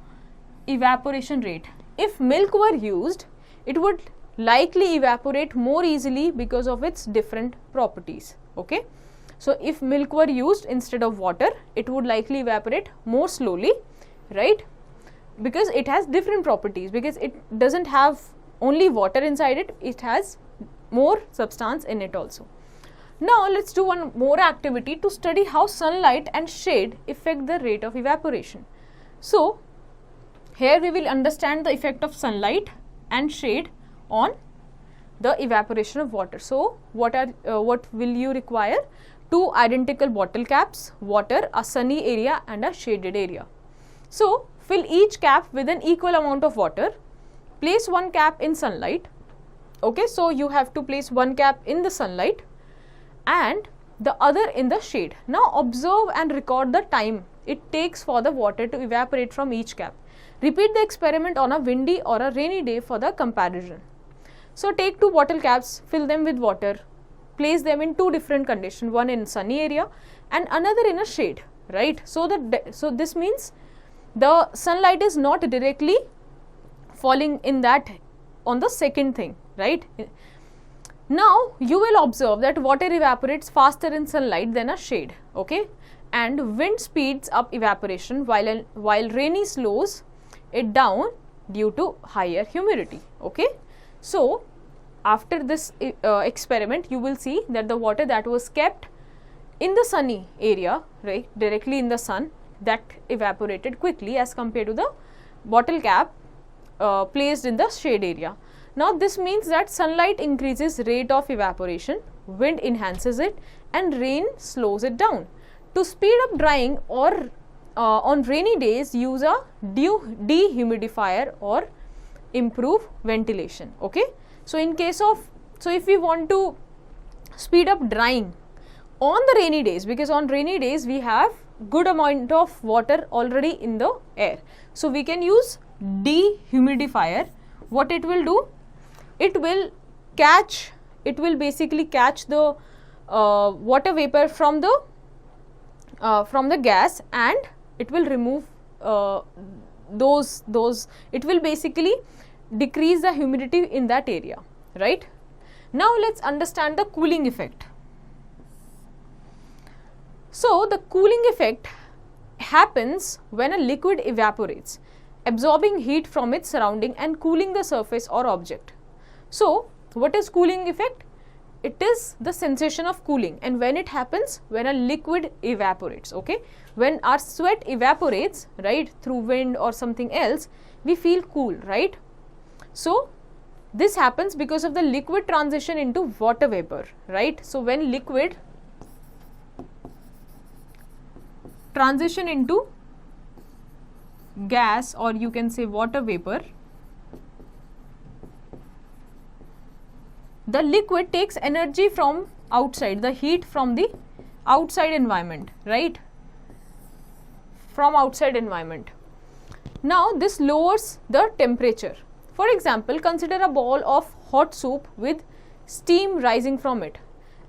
evaporation rate. If milk were used, it would likely evaporate more easily because of its different properties. Okay, so if milk were used instead of water, it would likely evaporate more slowly, right, because it has different properties, because it doesn't have only water inside it, it has more substance in it also. Now let's do one more activity to study how sunlight and shade affect the rate of evaporation. So here we will understand the effect of sunlight and shade on the evaporation of water. So what will you require? 2 identical bottle caps, water, a sunny area and a shaded area. So fill each cap with an equal amount of water. Place one cap in sunlight. Okay, so you have to place one cap in the sunlight and the other in the shade. Now observe and record the time it takes for the water to evaporate from each cap. Repeat the experiment on a windy or a rainy day for the comparison. So take 2 bottle caps, fill them with water, place them in 2 different conditions, one in sunny area and another in a shade, right? So this means the sunlight is not directly falling in that on the second thing, right? Now you will observe that water evaporates faster in sunlight than a shade, okay, and wind speeds up evaporation while rainy slows it down due to higher humidity. Okay, so after this experiment, you will see that the water that was kept in the sunny area, right, directly in the sun, that evaporated quickly as compared to the bottle cap placed in the shade area. Now this means that sunlight increases rate of evaporation, wind enhances it, and rain slows it down. To speed up drying or on rainy days, use a dehumidifier or improve ventilation. Okay, so in case of, so if we want to speed up drying on the rainy days, because on rainy days we have good amount of water already in the air, so we can use dehumidifier. What it will do, it will basically catch the water vapor from the gas, and it will remove those it will basically decrease the humidity in that area, right? Now let's understand the cooling effect. So the cooling effect happens when a liquid evaporates, absorbing heat from its surrounding and cooling the surface or object. So what is cooling effect? It is the sensation of cooling, and when it happens, when a liquid evaporates. Okay, when our sweat evaporates, right, through wind or something else, we feel cool, right? So this happens because of the liquid transition into water vapor, right? So when liquid transition into gas, or you can say water vapor, the liquid takes energy from outside, the heat from the outside environment, right, from outside environment. Now this lowers the temperature. For example, consider a bowl of hot soup with steam rising from it.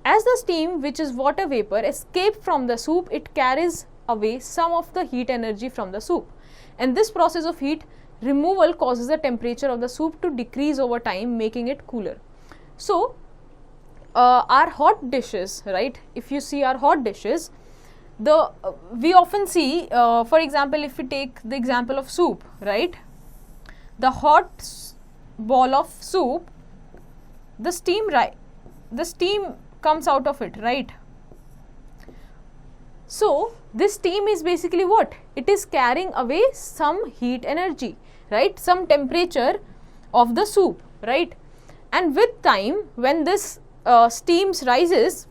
As the steam, which is water vapor, escapes from the soup, it carries away some of the heat energy from the soup, and this process of heat removal causes the temperature of the soup to decrease over time, making it cooler. So our hot dishes, right, if you see our hot dishes, we often see, for example, if we take the example of soup, right, the hot bowl of soup, the steam comes out of it, right? So this steam is basically what? It is carrying away some heat energy, right, some temperature of the soup, right? And with time, when this steams rises,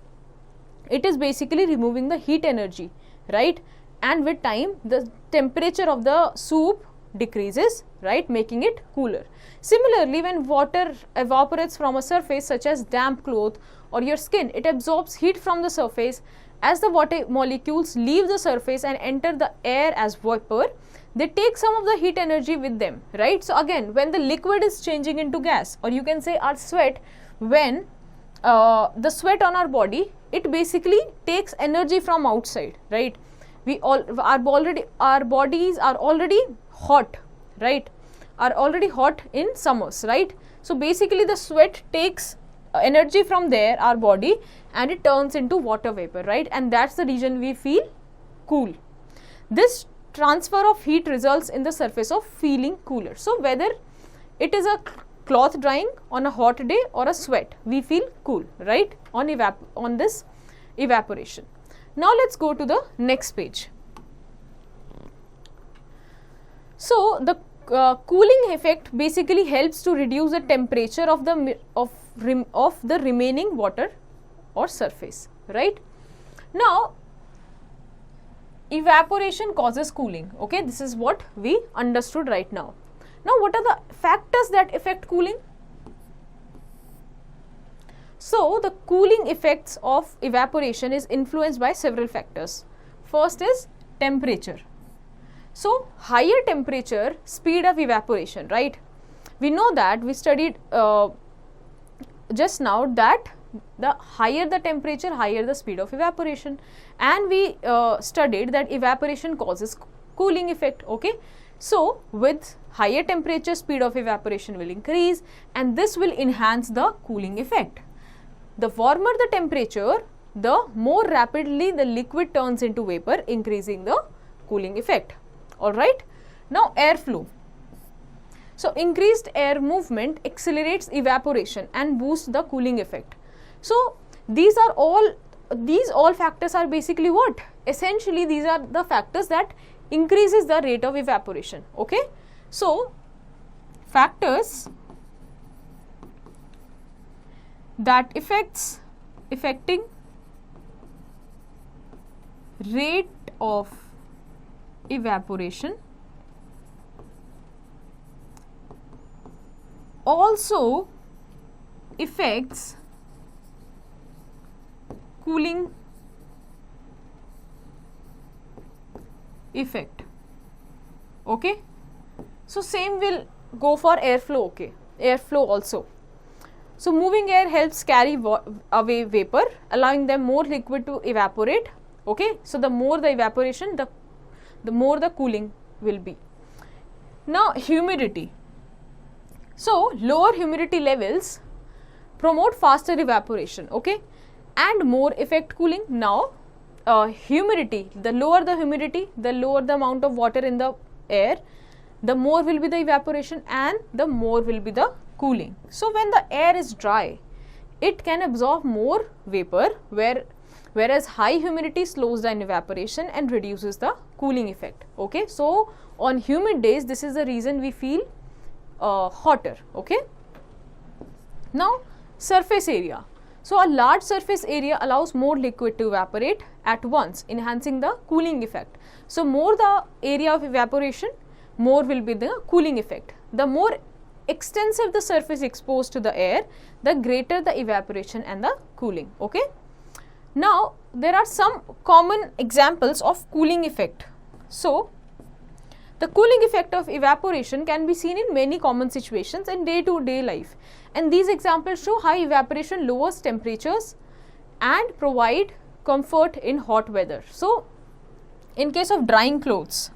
it is basically removing the heat energy, right? And with time, the temperature of the soup decreases, right, making it cooler. Similarly, when water evaporates from a surface such as damp cloth or your skin, it absorbs heat from the surface. As the water molecules leave the surface and enter the air as vapor, they take some of the heat energy with them, right? So again, when the liquid is changing into gas, or you can say our sweat, when the sweat on our body, it basically takes energy from outside, right? Our bodies are already hot, right? Are already hot in summers, right? So basically the sweat takes energy from there, our body, and it turns into water vapor, right? And that's the reason we feel cool. This transfer of heat results in the surface of feeling cooler. So whether it is a cloth drying on a hot day or a sweat, we feel cool, right, on this evaporation. Now let's go to the next page. So the cooling effect basically helps to reduce the temperature of the remaining water or surface, right? Now evaporation causes cooling. Okay, this is what we understood right now. Now what are the factors that affect cooling? So the cooling effects of evaporation is influenced by several factors. First is temperature. So higher temperature, speed of evaporation, right? We know that, we studied just now that the higher the temperature, higher the speed of evaporation, and we studied that evaporation causes cooling effect. Okay, so with higher temperature, speed of evaporation will increase, and this will enhance the cooling effect. The warmer the temperature, the more rapidly the liquid turns into vapor, increasing the cooling effect. Alright. Now airflow. So increased air movement accelerates evaporation and boosts the cooling effect. So these all factors are basically what? Essentially these are the factors that increases the rate of evaporation. Okay. So factors that affecting rate of evaporation also affects cooling effect. Okay. So same will go for airflow. Okay, airflow also. So moving air helps carry away vapor, allowing them more liquid to evaporate. Okay. So the more the evaporation, the more the cooling will be. Now humidity. So lower humidity levels promote faster evaporation. Okay, and more effect cooling. Now humidity, the lower the humidity, the lower the amount of water in the air, the more will be the evaporation and the more will be the cooling. So when the air is dry, it can absorb more vapor, whereas high humidity slows down evaporation and reduces the cooling effect. Okay, so on humid days, this is the reason we feel hotter. Okay. Now surface area. So a large surface area allows more liquid to evaporate at once, enhancing the cooling effect. So more the area of evaporation, more will be the cooling effect. The more extensive the surface exposed to the air, the greater the evaporation and the cooling. Okay. Now there are some common examples of cooling effect. So the cooling effect of evaporation can be seen in many common situations in day-to-day life, and these examples show how evaporation lowers temperatures and provide comfort in hot weather. So in case of drying clothes,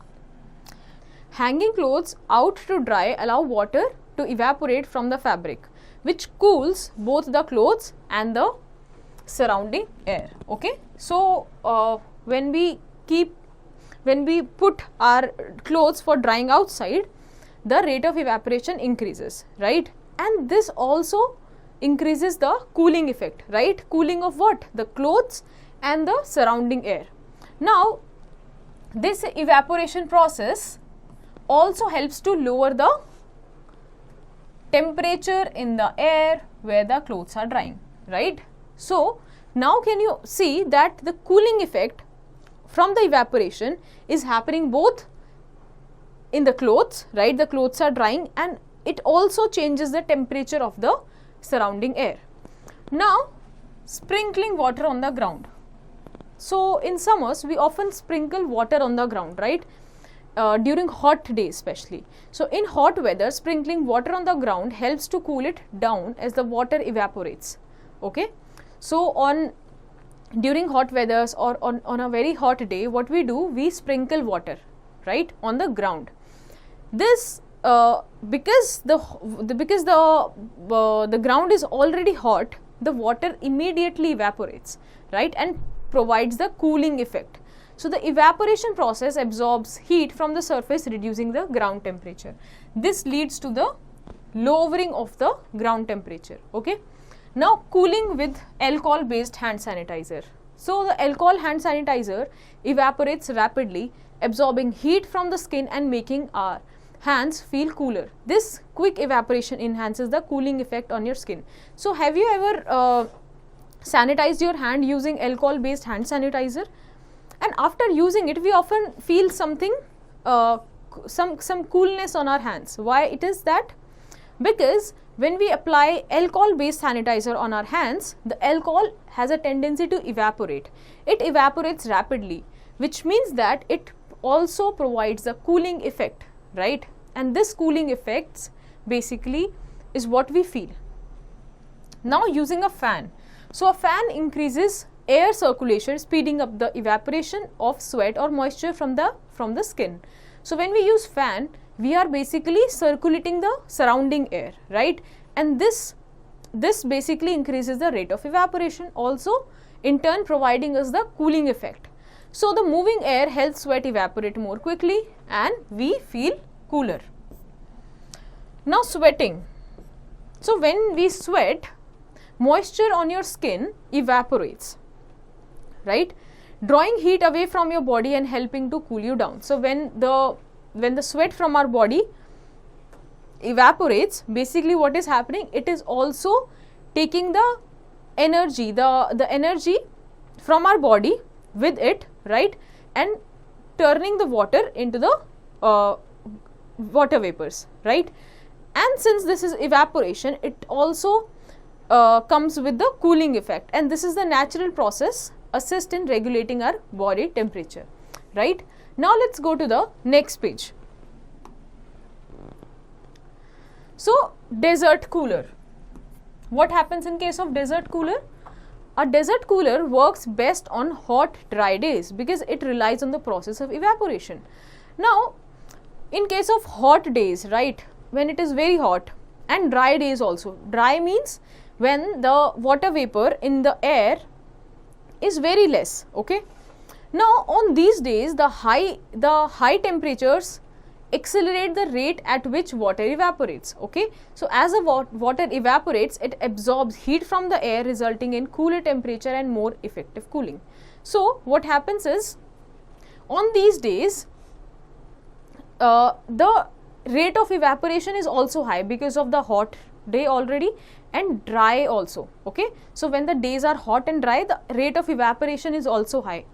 hanging clothes out to dry allow water to evaporate from the fabric, which cools both the clothes and the surrounding air. Okay. So when we put our clothes for drying outside, the rate of evaporation increases, right? And this also increases the cooling effect, right? Cooling of what? The clothes and the surrounding air. Now this evaporation process also helps to lower the temperature in the air where the clothes are drying, right? So now can you see that the cooling effect from the evaporation is happening both in the clothes, right? The clothes are drying, and it also changes the temperature of the surrounding air. Now sprinkling water on the ground. So in summers we often sprinkle water on the ground, right? During hot days especially. So in hot weather, sprinkling water on the ground helps to cool it down as the water evaporates. Okay. So during hot weathers or on a very hot day, what we do, we sprinkle water, right, on the ground. This because the ground is already hot, the water immediately evaporates, right, and provides the cooling effect. So the evaporation process absorbs heat from the surface, reducing the ground temperature. This leads to the lowering of the ground temperature. Okay. Now cooling with alcohol based hand sanitizer. So the alcohol hand sanitizer evaporates rapidly, absorbing heat from the skin and making our hands feel cooler. This quick evaporation enhances the cooling effect on your skin. So have you ever sanitized your hand using alcohol based hand sanitizer? And after using it, we often feel something, some coolness on our hands. Why it is that? Because when we apply alcohol based sanitizer on our hands, the alcohol has a tendency to evaporate. It evaporates rapidly, which means that it also provides a cooling effect, right? And this cooling effects basically is what we feel. Now using a fan. So a fan increases air circulation, speeding up the evaporation of sweat or moisture from the skin. So when we use fan, we are basically circulating the surrounding air, right? And this basically increases the rate of evaporation. Also in turn providing us the cooling effect. So the moving air helps sweat evaporate more quickly and we feel cooler. Now sweating. So when we sweat, moisture on your skin evaporates, right, drawing heat away from your body and helping to cool you down. So when the sweat from our body evaporates, basically what is happening, it is also taking the energy, the energy from our body with it, right, and turning the water into the water vapors, right. And since this is evaporation, it also comes with the cooling effect, and this is the natural process assist in regulating our body temperature, right. Now let's go to the next page. So desert cooler. What happens in case of desert cooler? A desert cooler works best on hot dry days because it relies on the process of evaporation. Now in case of hot days, right, when it is very hot, and dry days also. Dry means when the water vapor in the air is very less, okay. Now on these days, the high temperatures accelerate the rate at which water evaporates, okay. So as the water evaporates, it absorbs heat from the air, resulting in cooler temperature and more effective cooling. So what happens is, on these days the rate of evaporation is also high because of the hot day already and dry also, okay. So when the days are hot and dry, the rate of evaporation is also high,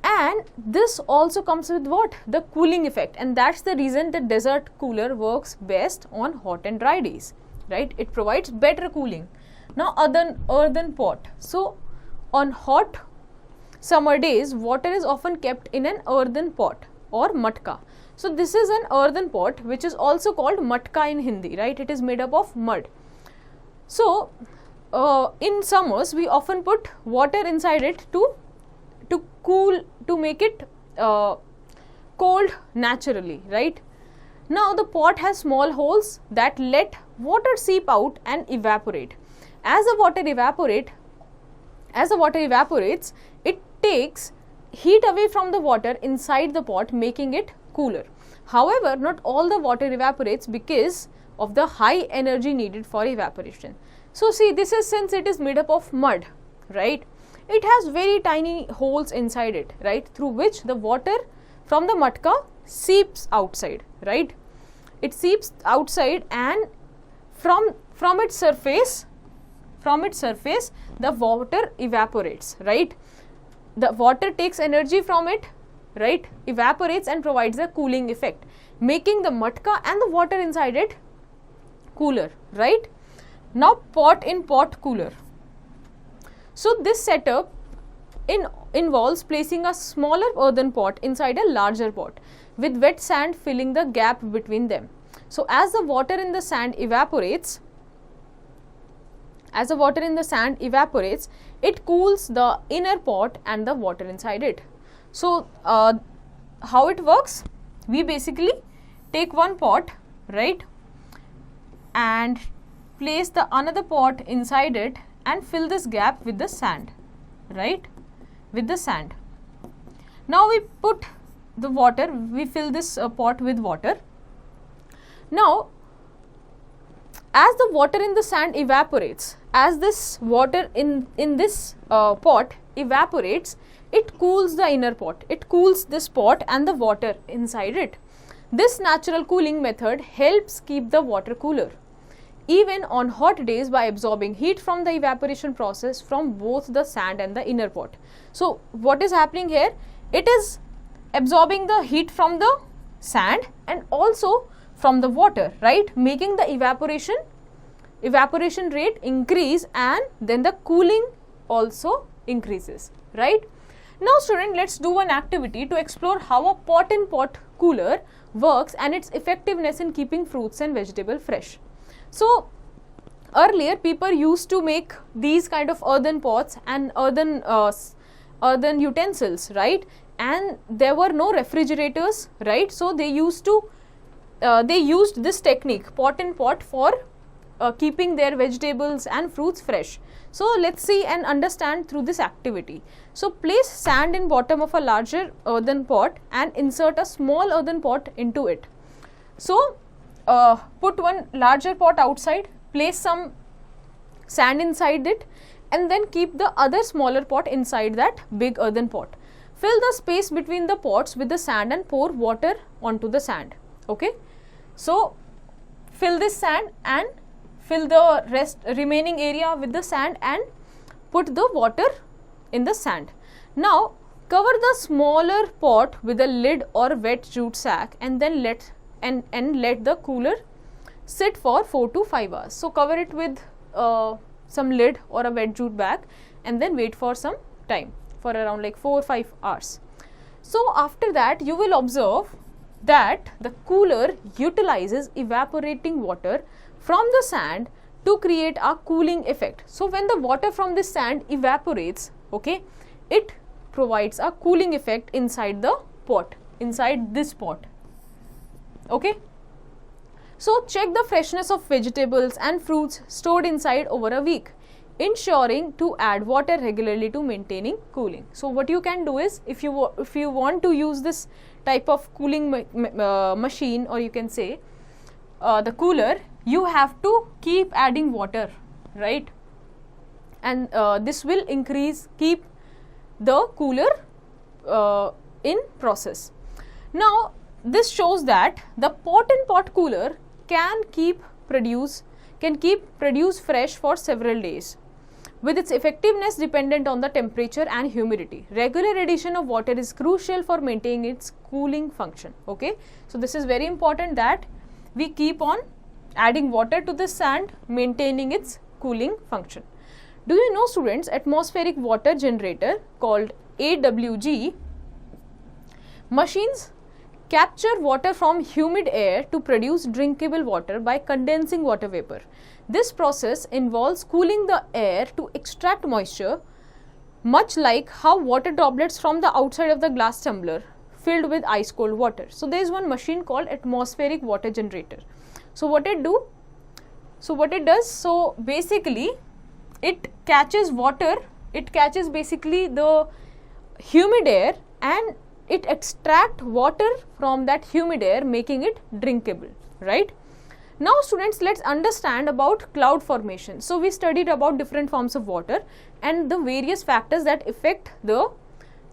and this also comes with what? The cooling effect, and that's the reason the desert cooler works best on hot and dry days, right. It provides better cooling. Now earthen pot. So on hot summer days, water is often kept in an earthen pot or matka. So this is an earthen pot which is also called matka in Hindi, right. It is made up of mud. So in summers we often put water inside it to cool, to make it cold naturally, right. Now the pot has small holes that let water seep out and evaporate. As the water evaporates, it takes heat away from the water inside the pot, making it cooler. However, not all the water evaporates because of the high energy needed for evaporation. So see, this is, since it is made up of mud, right, it has very tiny holes inside it, right, through which the water from the matka seeps outside, right. It seeps outside, and from its surface the water evaporates, right. The water takes energy from it, right, evaporates and provides a cooling effect, making the matka and the water inside it cooler, right. Now pot in pot cooler. So this setup involves placing a smaller earthen pot inside a larger pot with wet sand filling the gap between them. So as the water in the sand evaporates, it cools the inner pot and the water inside it. So how it works? We basically take one pot, right, and place the another pot inside it and fill this gap with the sand, right, with the sand. Now we put the water, we fill this pot with water. Now as the water in the sand evaporates, as this water in this pot evaporates, it cools the inner pot, it cools this pot and the water inside it. This natural cooling method helps keep the water cooler even on hot days by absorbing heat from the evaporation process from both the sand and the inner pot. So what is happening here? It is absorbing the heat from the sand and also from the water, right, making the evaporation rate increase, and then the cooling also increases, right. Now student, let's do one activity to explore how a pot in pot cooler works and its effectiveness in keeping fruits and vegetables fresh. So earlier people used to make these kind of earthen pots and earthen utensils, right, and there were no refrigerators, right. So they used this technique, pot in pot, for keeping their vegetables and fruits fresh. So let's see and understand through this activity. So place sand in bottom of a larger earthen pot and insert a small earthen pot into it. So put one larger pot outside, place some sand inside it, and then keep the other smaller pot inside that big earthen pot. Fill the space between the pots with the sand and pour water onto the sand. Okay, so fill this sand and fill the remaining area with the sand and put the water in the sand. Now cover the smaller pot with a lid or wet jute sack and then let the cooler sit for 4 to 5 hours. So cover it with some lid or a wet jute bag and then wait for some time, for around like 4 or 5 hours. So after that you will observe that the cooler utilizes evaporating water from the sand to create a cooling effect. So when the water from this sand evaporates, okay, it provides a cooling effect inside the pot, inside this pot. Okay, so check the freshness of vegetables and fruits stored inside over a week, ensuring to add water regularly to maintaining cooling. So what you can do is, if you want to use this type of cooling machine, or you can say the cooler, you have to keep adding water, right? And this will keep the cooler in process. Now this shows that the pot and pot cooler can keep produce fresh for several days, with its effectiveness dependent on the temperature and humidity. Regular addition of water is crucial for maintaining its cooling function. Okay, so this is very important that we keep on adding water to the sand, maintaining its cooling function. Do you know, students, atmospheric water generator called AWG machines capture water from humid air to produce drinkable water by condensing water vapor. This process involves cooling the air to extract moisture, much like how water droplets from the outside of the glass tumbler filled with ice cold water. So there is one machine called atmospheric water generator. So what it does, so basically it catches water, it catches basically the humid air and it extracts water from that humid air, making it drinkable, right? Now students, let's understand about cloud formation. So we studied about different forms of water and the various factors that affect the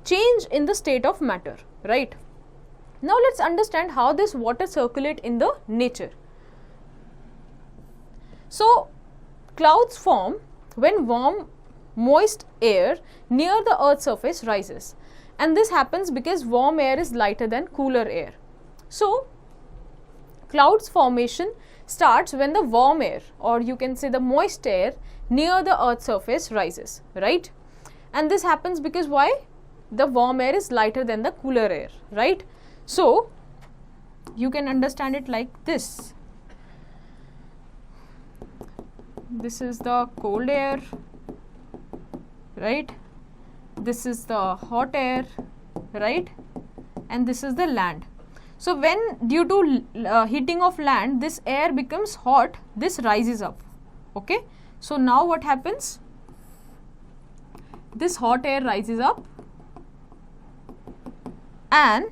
change in the state of matter, right? Now let's understand how this water circulate in the nature. So clouds form when warm, moist air near the earth's surface rises, and this happens because warm air is lighter than cooler air. So clouds formation starts when the warm air, or you can say the moist air near the earth's surface rises, right? And this happens because why? The warm air is lighter than the cooler air, right? So you can understand it like this. This is the cold air, right? This is the hot air, right? And this is the land. So when due to heating of land, this air becomes hot, this rises up. Okay, so now what happens? This hot air rises up and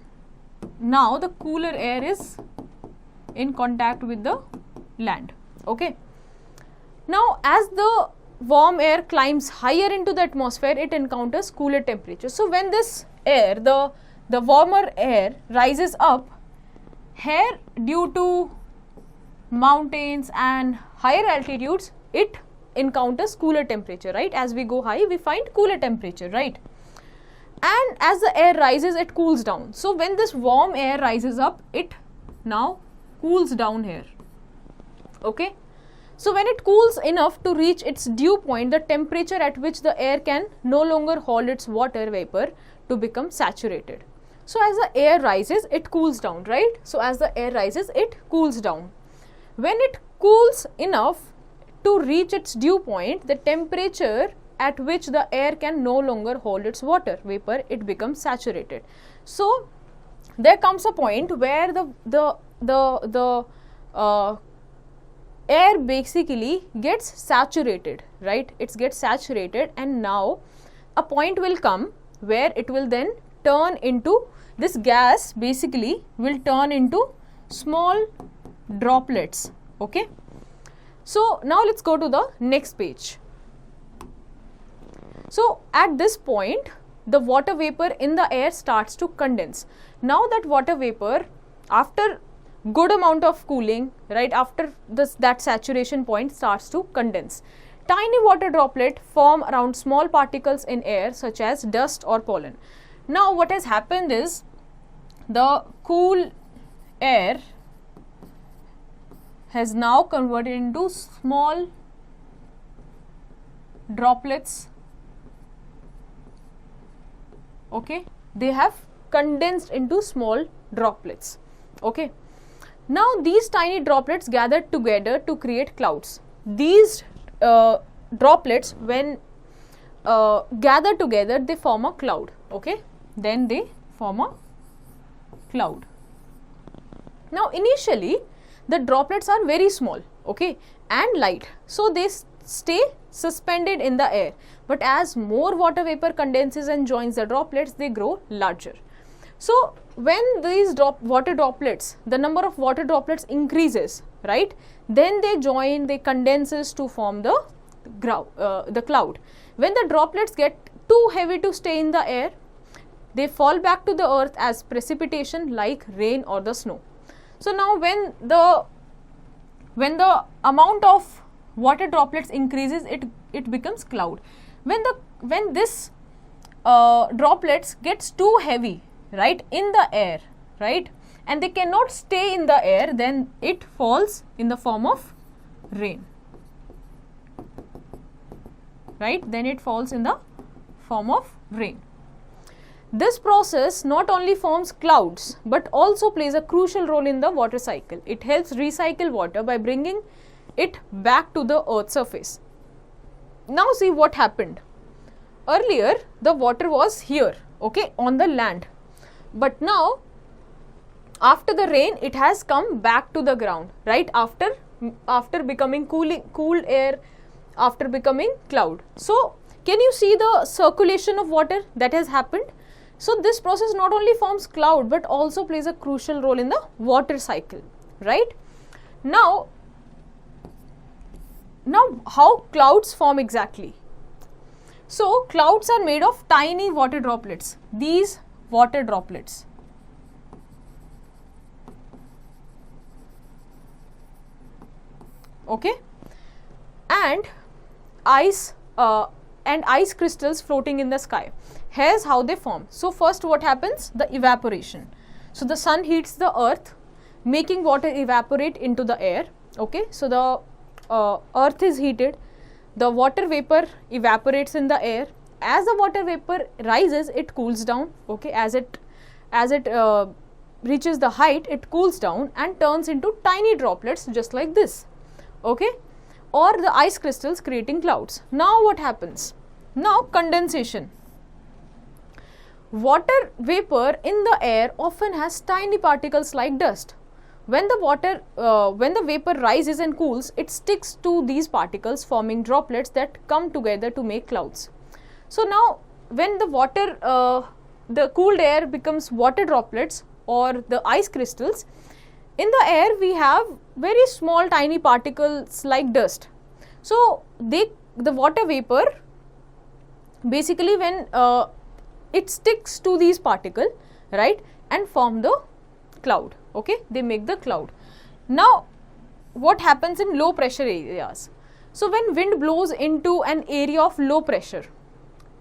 now the cooler air is in contact with the land. Okay, now as the warm air climbs higher into the atmosphere, it encounters cooler temperature. So when this air, the warmer air rises up, here due to mountains and higher altitudes, it encounters cooler temperature, right? As we go high, we find cooler temperature, right? And as the air rises, it cools down. So when this warm air rises up, it now cools down here. Okay, so when it cools enough to reach its dew point, the temperature at which the air can no longer hold its water vapor to become saturated. So as the air rises, it cools down, right? So as the air rises, it cools down. When it cools enough to reach its dew point, the temperature at which the air can no longer hold its water vapor, it becomes saturated. So there comes a point where the air basically gets saturated, right? It gets saturated, and now a point will come where it will then turn into, this gas basically will turn into small droplets, okay? So now let's go to the next page. So at this point, the water vapor in the air starts to condense. Now that water vapor, after good amount of cooling, right, after this, that saturation point starts to condense. Tiny water droplet form around small particles in air such as dust or pollen. Now what has happened is, the cool air has now converted into small droplets, okay? They have condensed into small droplets, okay? Now these tiny droplets gathered together to create clouds. These droplets, when gather together, they form a cloud, okay? Then they form a cloud. Now initially the droplets are very small, okay, and light, so they stay suspended in the air, but as more water vapor condenses and joins the droplets, they grow larger. So when these water droplets, the number of water droplets increases, right, then they join, they condenses to form the cloud. When the droplets get too heavy to stay in the air, they fall back to the earth as precipitation like rain or the snow. So now when the amount of water droplets increases, it becomes cloud. When this droplets gets too heavy, right, in the air, right, and they cannot stay in the air, then it falls in the form of rain, right, then it falls in the form of rain. This process not only forms clouds but also plays a crucial role in the water cycle. It helps recycle water by bringing it back to the earth's surface. Now see what happened. Earlier the water was here, okay, on the land, but now after the rain it has come back to the ground, right, after becoming cool air, after becoming cloud. So can you see the circulation of water that has happened? So this process not only forms cloud but also plays a crucial role in the water cycle, right? Now how clouds form exactly? So clouds are made of tiny water droplets, these water droplets, okay, and ice crystals floating in the sky. Here's how they form. So first what happens? The evaporation. So the sun heats the earth, making water evaporate into the air, okay. So the earth is heated, the water vapor evaporates in the air. As the water vapor rises, it cools down, okay. As it reaches the height, it cools down and turns into tiny droplets just like this, okay, or the ice crystals creating clouds. Now what happens? Now condensation. Water vapor in the air often has tiny particles like dust. When the vapor rises and cools, it sticks to these particles, forming droplets that come together to make clouds. So now when the cooled air becomes water droplets or the ice crystals, in the air we have very small tiny particles like dust. So the water vapor basically, when it sticks to these particles, right, and form the cloud, okay, they make the cloud. Now what happens in low pressure areas? So when wind blows into an area of low pressure,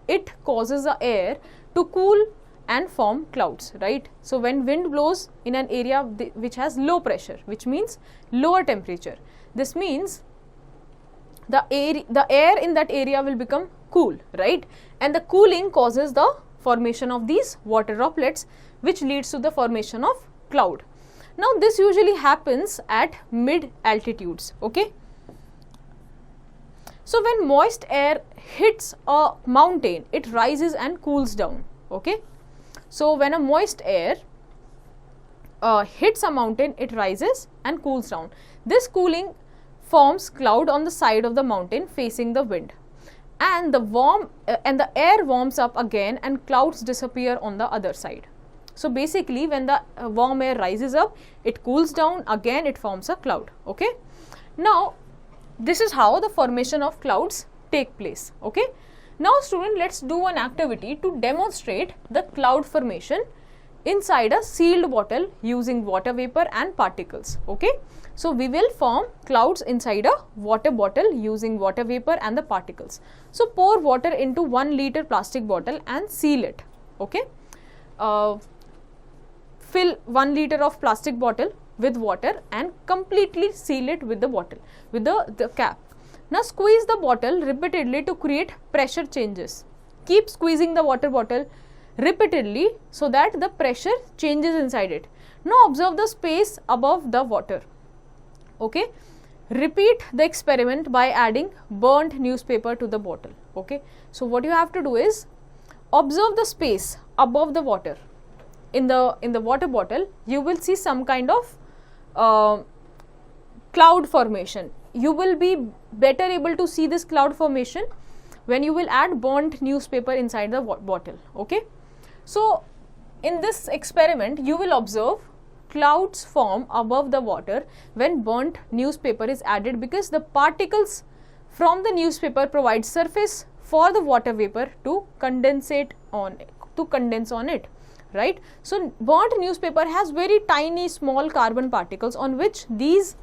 it causes the air to cool and form clouds, right. So when wind blows in an area which has low pressure, which means lower temperature, this means the air in that area will become cool, right, and the cooling causes the formation of these water droplets, which leads to the formation of cloud. Now this usually happens at mid altitudes, okay. So when moist air hits a mountain, it rises and cools down, okay. So when a moist air hits a mountain, it rises and cools down. This cooling forms cloud on the side of the mountain facing the wind, and the air warms up again and clouds disappear on the other side. So basically, when the warm air rises up, it cools down, again it forms a cloud. Okay. Now this is how the formation of clouds take place. Okay. Now student, let's do an activity to demonstrate the cloud formation inside a sealed bottle using water vapor and particles. Okay. So we will form clouds inside a water bottle using water vapor and the particles. So pour water into 1 liter plastic bottle and seal it. Okay. Fill 1 liter of plastic bottle with water and completely seal it with the bottle, with the cap. Now squeeze the bottle repeatedly to create pressure changes. Keep squeezing the water bottle repeatedly so that the pressure changes inside it. Now observe the space above the water. Okay. Repeat the experiment by adding burnt newspaper to the bottle. Okay. So what you have to do is observe the space above the water. In the water bottle, you will see some kind of cloud formation. You will be better able to see this cloud formation when you will add burnt newspaper inside the bottle. Okay. So in this experiment, you will observe clouds form above the water when burnt newspaper is added, because the particles from the newspaper provide surface for the water vapor to condense on it, right? So burnt newspaper has very tiny small carbon particles on which these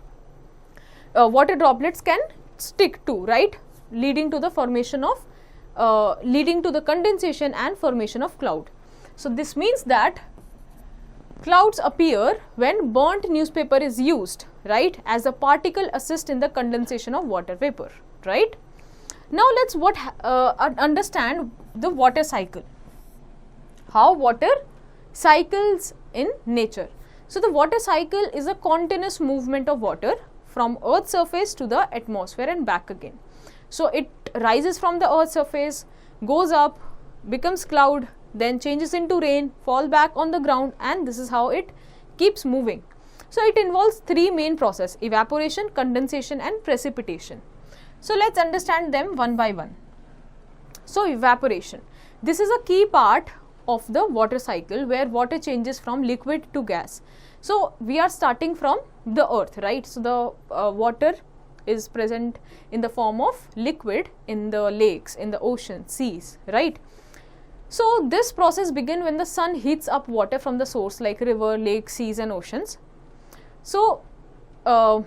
water droplets can stick to, right, leading to the formation of leading to the condensation and formation of cloud. So this means that clouds appear when burnt newspaper is used, right, as a particle assist in the condensation of water vapor, right. Now let's understand the water cycle, how water cycles in nature. So the water cycle is a continuous movement of water from earth's surface to the atmosphere and back again. So it rises from the earth's surface, goes up, becomes cloud, then changes into rain, fall back on the ground, and this is how it keeps moving. So it involves 3 main processes: evaporation, condensation and precipitation. So let's understand them one by one. So evaporation, this is a key part of the water cycle where water changes from liquid to gas. So we are starting from the earth, right? So the water is present in the form of liquid in the lakes, in the ocean, seas, right? So this process begins when the sun heats up water from the source like river, lake, seas and oceans. So the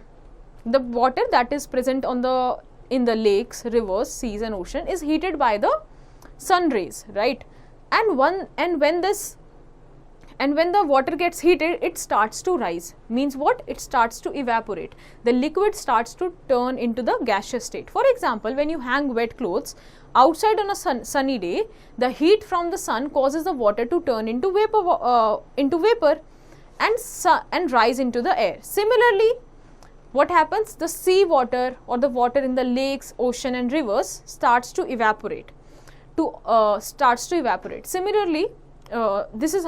water that is present in the lakes, rivers, seas and ocean is heated by the sun rays, right? And when the water gets heated, it starts to rise. Means what? It starts to evaporate. The liquid starts to turn into the gaseous state. For example, when you hang wet clothes outside on a sunny day, the heat from the sun causes the water to turn into vapor and rise into the air. Similarly, what happens? The sea water or the water in the lakes, ocean and rivers starts to evaporate. Similarly, this is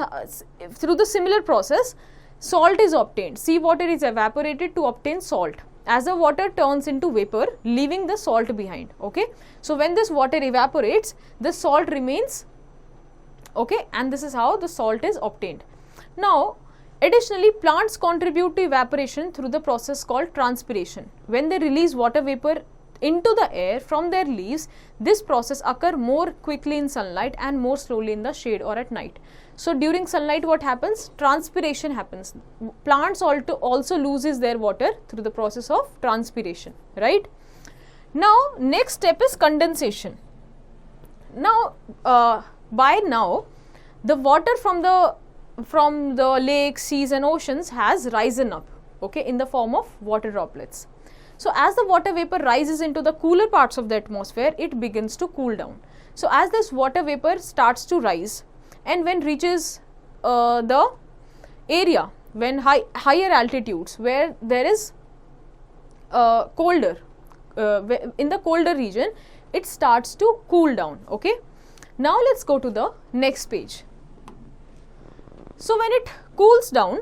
through the similar process, salt is obtained. Sea water is evaporated to obtain salt, as the water turns into vapor, leaving the salt behind. Okay. So when this water evaporates, the salt remains. Okay, and this is how the salt is obtained. Now, additionally, plants contribute to evaporation through the process called transpiration. When they release water vapor into the air from their leaves, this process occurs more quickly in sunlight and more slowly in the shade or at night. So during sunlight, what happens? Transpiration happens. Plants also loses their water through the process of transpiration, right? Now next step is condensation. Now by now the water from the lakes, seas and oceans has risen up, okay, in the form of water droplets. So as the water vapor rises into the cooler parts of the atmosphere, it begins to cool down. So as this water vapor starts to rise, and when reaches the area, when higher altitudes where there is colder, in the colder region, it starts to cool down. Okay. Now let's go to the next page. So when it cools down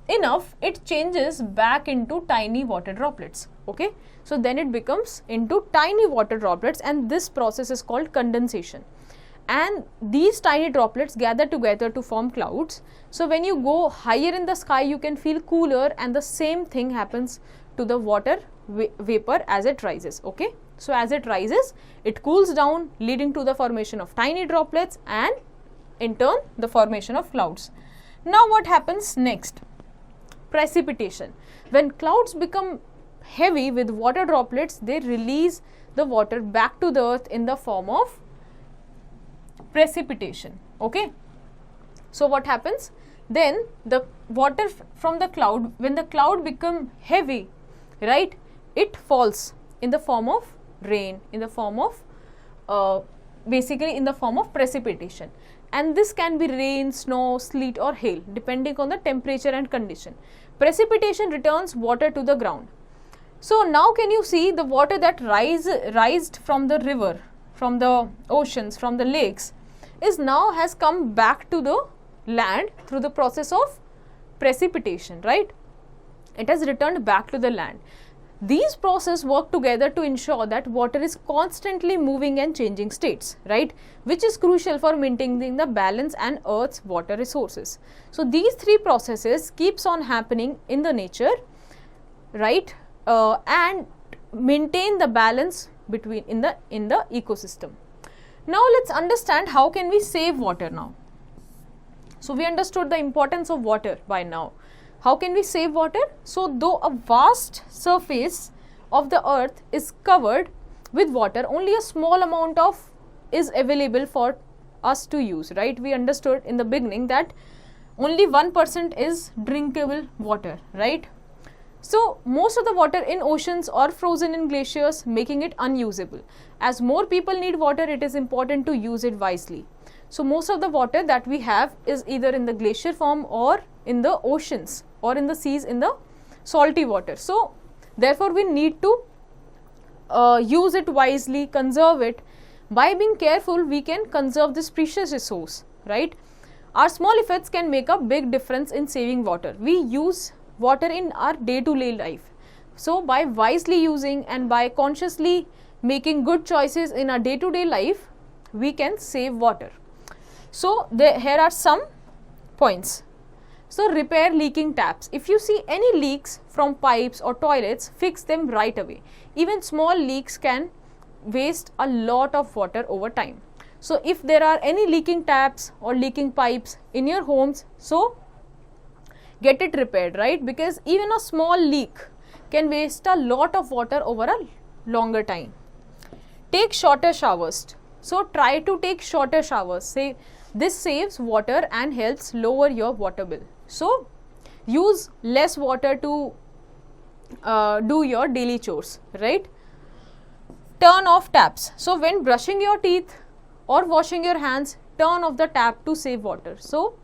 enough, it changes back into tiny water droplets. Okay. So then it becomes into tiny water droplets, and this process is called condensation. And these tiny droplets gather together to form clouds. So when you go higher in the sky, you can feel cooler, and the same thing happens to the water vapor as it rises. Okay, so as it rises, it cools down, leading to the formation of tiny droplets and in turn the formation of clouds. Now what happens next? Precipitation. When clouds become heavy with water droplets, they release the water back to the earth in the form of precipitation. Okay, so what happens then? The water from the cloud, when the cloud become heavy, right, it falls in the form of rain, in the form of basically in the form of precipitation, and this can be rain, snow, sleet or hail depending on the temperature and condition. Precipitation returns water to the ground. So now can you see the water that rised from the river, from the oceans, from the lakes, is now has come back to the land through the process of precipitation, right? It has returned back to the land. These processes work together to ensure that water is constantly moving and changing states, right? Which is crucial for maintaining the balance and Earth's water resources. So these three processes keeps on happening in the nature, right? And maintain the balance between in the ecosystem. Now let's understand how can we save water now. So we understood the importance of water by now. How can we save water? So though a vast surface of the earth is covered with water, only a small amount of is available for us to use, right? We understood in the beginning that only 1% is drinkable water, right? So most of the water in oceans are frozen in glaciers, making it unusable. As more people need water, it is important to use it wisely. So most of the water that we have is either in the glacier form or in the oceans or in the seas in the salty water. So therefore we need to use it wisely, conserve it. By being careful, we can conserve this precious resource, right? Our small efforts can make a big difference in saving water. We use water in our day-to-day life. So by wisely using and by consciously making good choices in our day-to-day life, we can save water. So here are some points. So repair leaking taps. If you see any leaks from pipes or toilets, fix them right away. Even small leaks can waste a lot of water over time. So if there are any leaking taps or leaking pipes in your homes, so get it repaired, right? Because even a small leak can waste a lot of water over a longer time. Take shorter showers. So try to take shorter showers. Say this saves water and helps lower your water bill. So use less water to do your daily chores, right? Turn off taps. So when brushing your teeth or washing your hands, turn off the tap to save water. So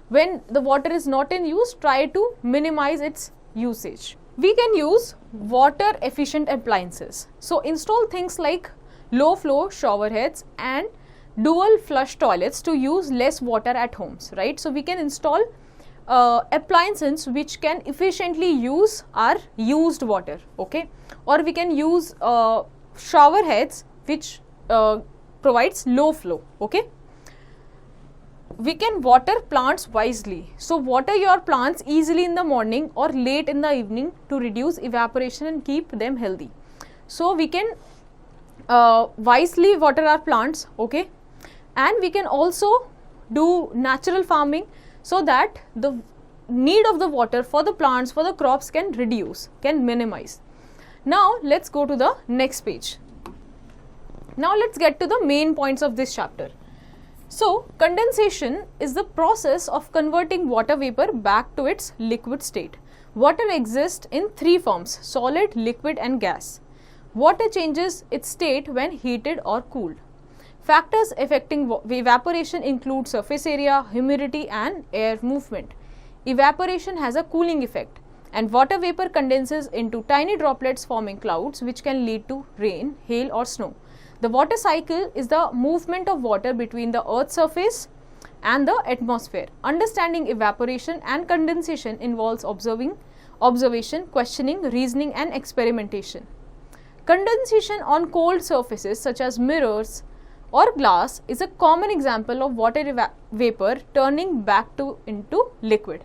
when the water is not in use, try to minimize its usage. We can use water efficient appliances. So install things like low flow shower heads and dual flush toilets to use less water at homes, right? So we can install appliances which can efficiently use our used water, okay? Or we can use shower heads which provides low flow, okay? We can water plants wisely. So water your plants easily in the morning or late in the evening to reduce evaporation and keep them healthy. So we can wisely water our plants, okay? And we can also do natural farming so that the need of the water for the plants, for the crops can reduce, can minimize. Now let's go to the next page. Now let's get to the main points of this chapter. So condensation is the process of converting water vapor back to its liquid state. Water exists in three forms: solid, liquid and gas. Water changes its state when heated or cooled. Factors affecting evaporation include surface area, humidity and air movement. Evaporation has a cooling effect, and water vapor condenses into tiny droplets forming clouds which can lead to rain, hail or snow. The water cycle is the movement of water between the Earth's surface and the atmosphere. Understanding evaporation and condensation involves observation, questioning, reasoning and experimentation. Condensation on cold surfaces such as mirrors or glass is a common example of water vapor turning back into liquid.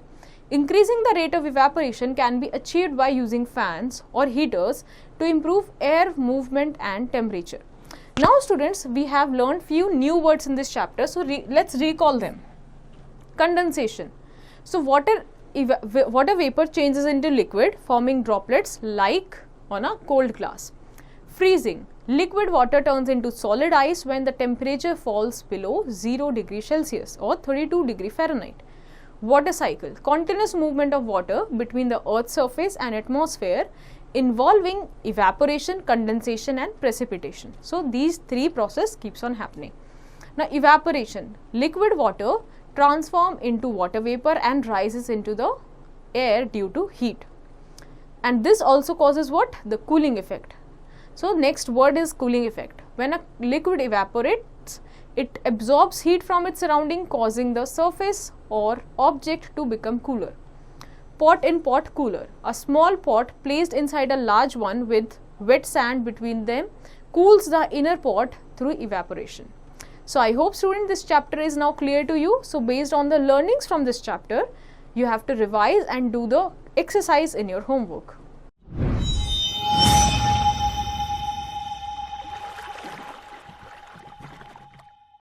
Increasing the rate of evaporation can be achieved by using fans or heaters to improve air movement and temperature. Now students, we have learned few new words in this chapter, so let's recall them. Condensation. So water vapor changes into liquid, forming droplets like on a cold glass. Freezing. Liquid water turns into solid ice when the temperature falls below 0 degrees Celsius or 32 degrees Fahrenheit. Water cycle. Continuous movement of water between the earth's surface and atmosphere involving evaporation, condensation and precipitation. So these three processes keeps on happening. Now evaporation. Liquid water transform into water vapor and rises into the air due to heat. And this also causes what? The cooling effect. So next word is cooling effect. When a liquid evaporates, it absorbs heat from its surrounding, causing the surface or object to become cooler. Pot in pot cooler. A small pot placed inside a large one with wet sand between them cools the inner pot through evaporation. So I hope students this chapter is now clear to you. So based on the learnings from this chapter, you have to revise and do the exercise in your homework.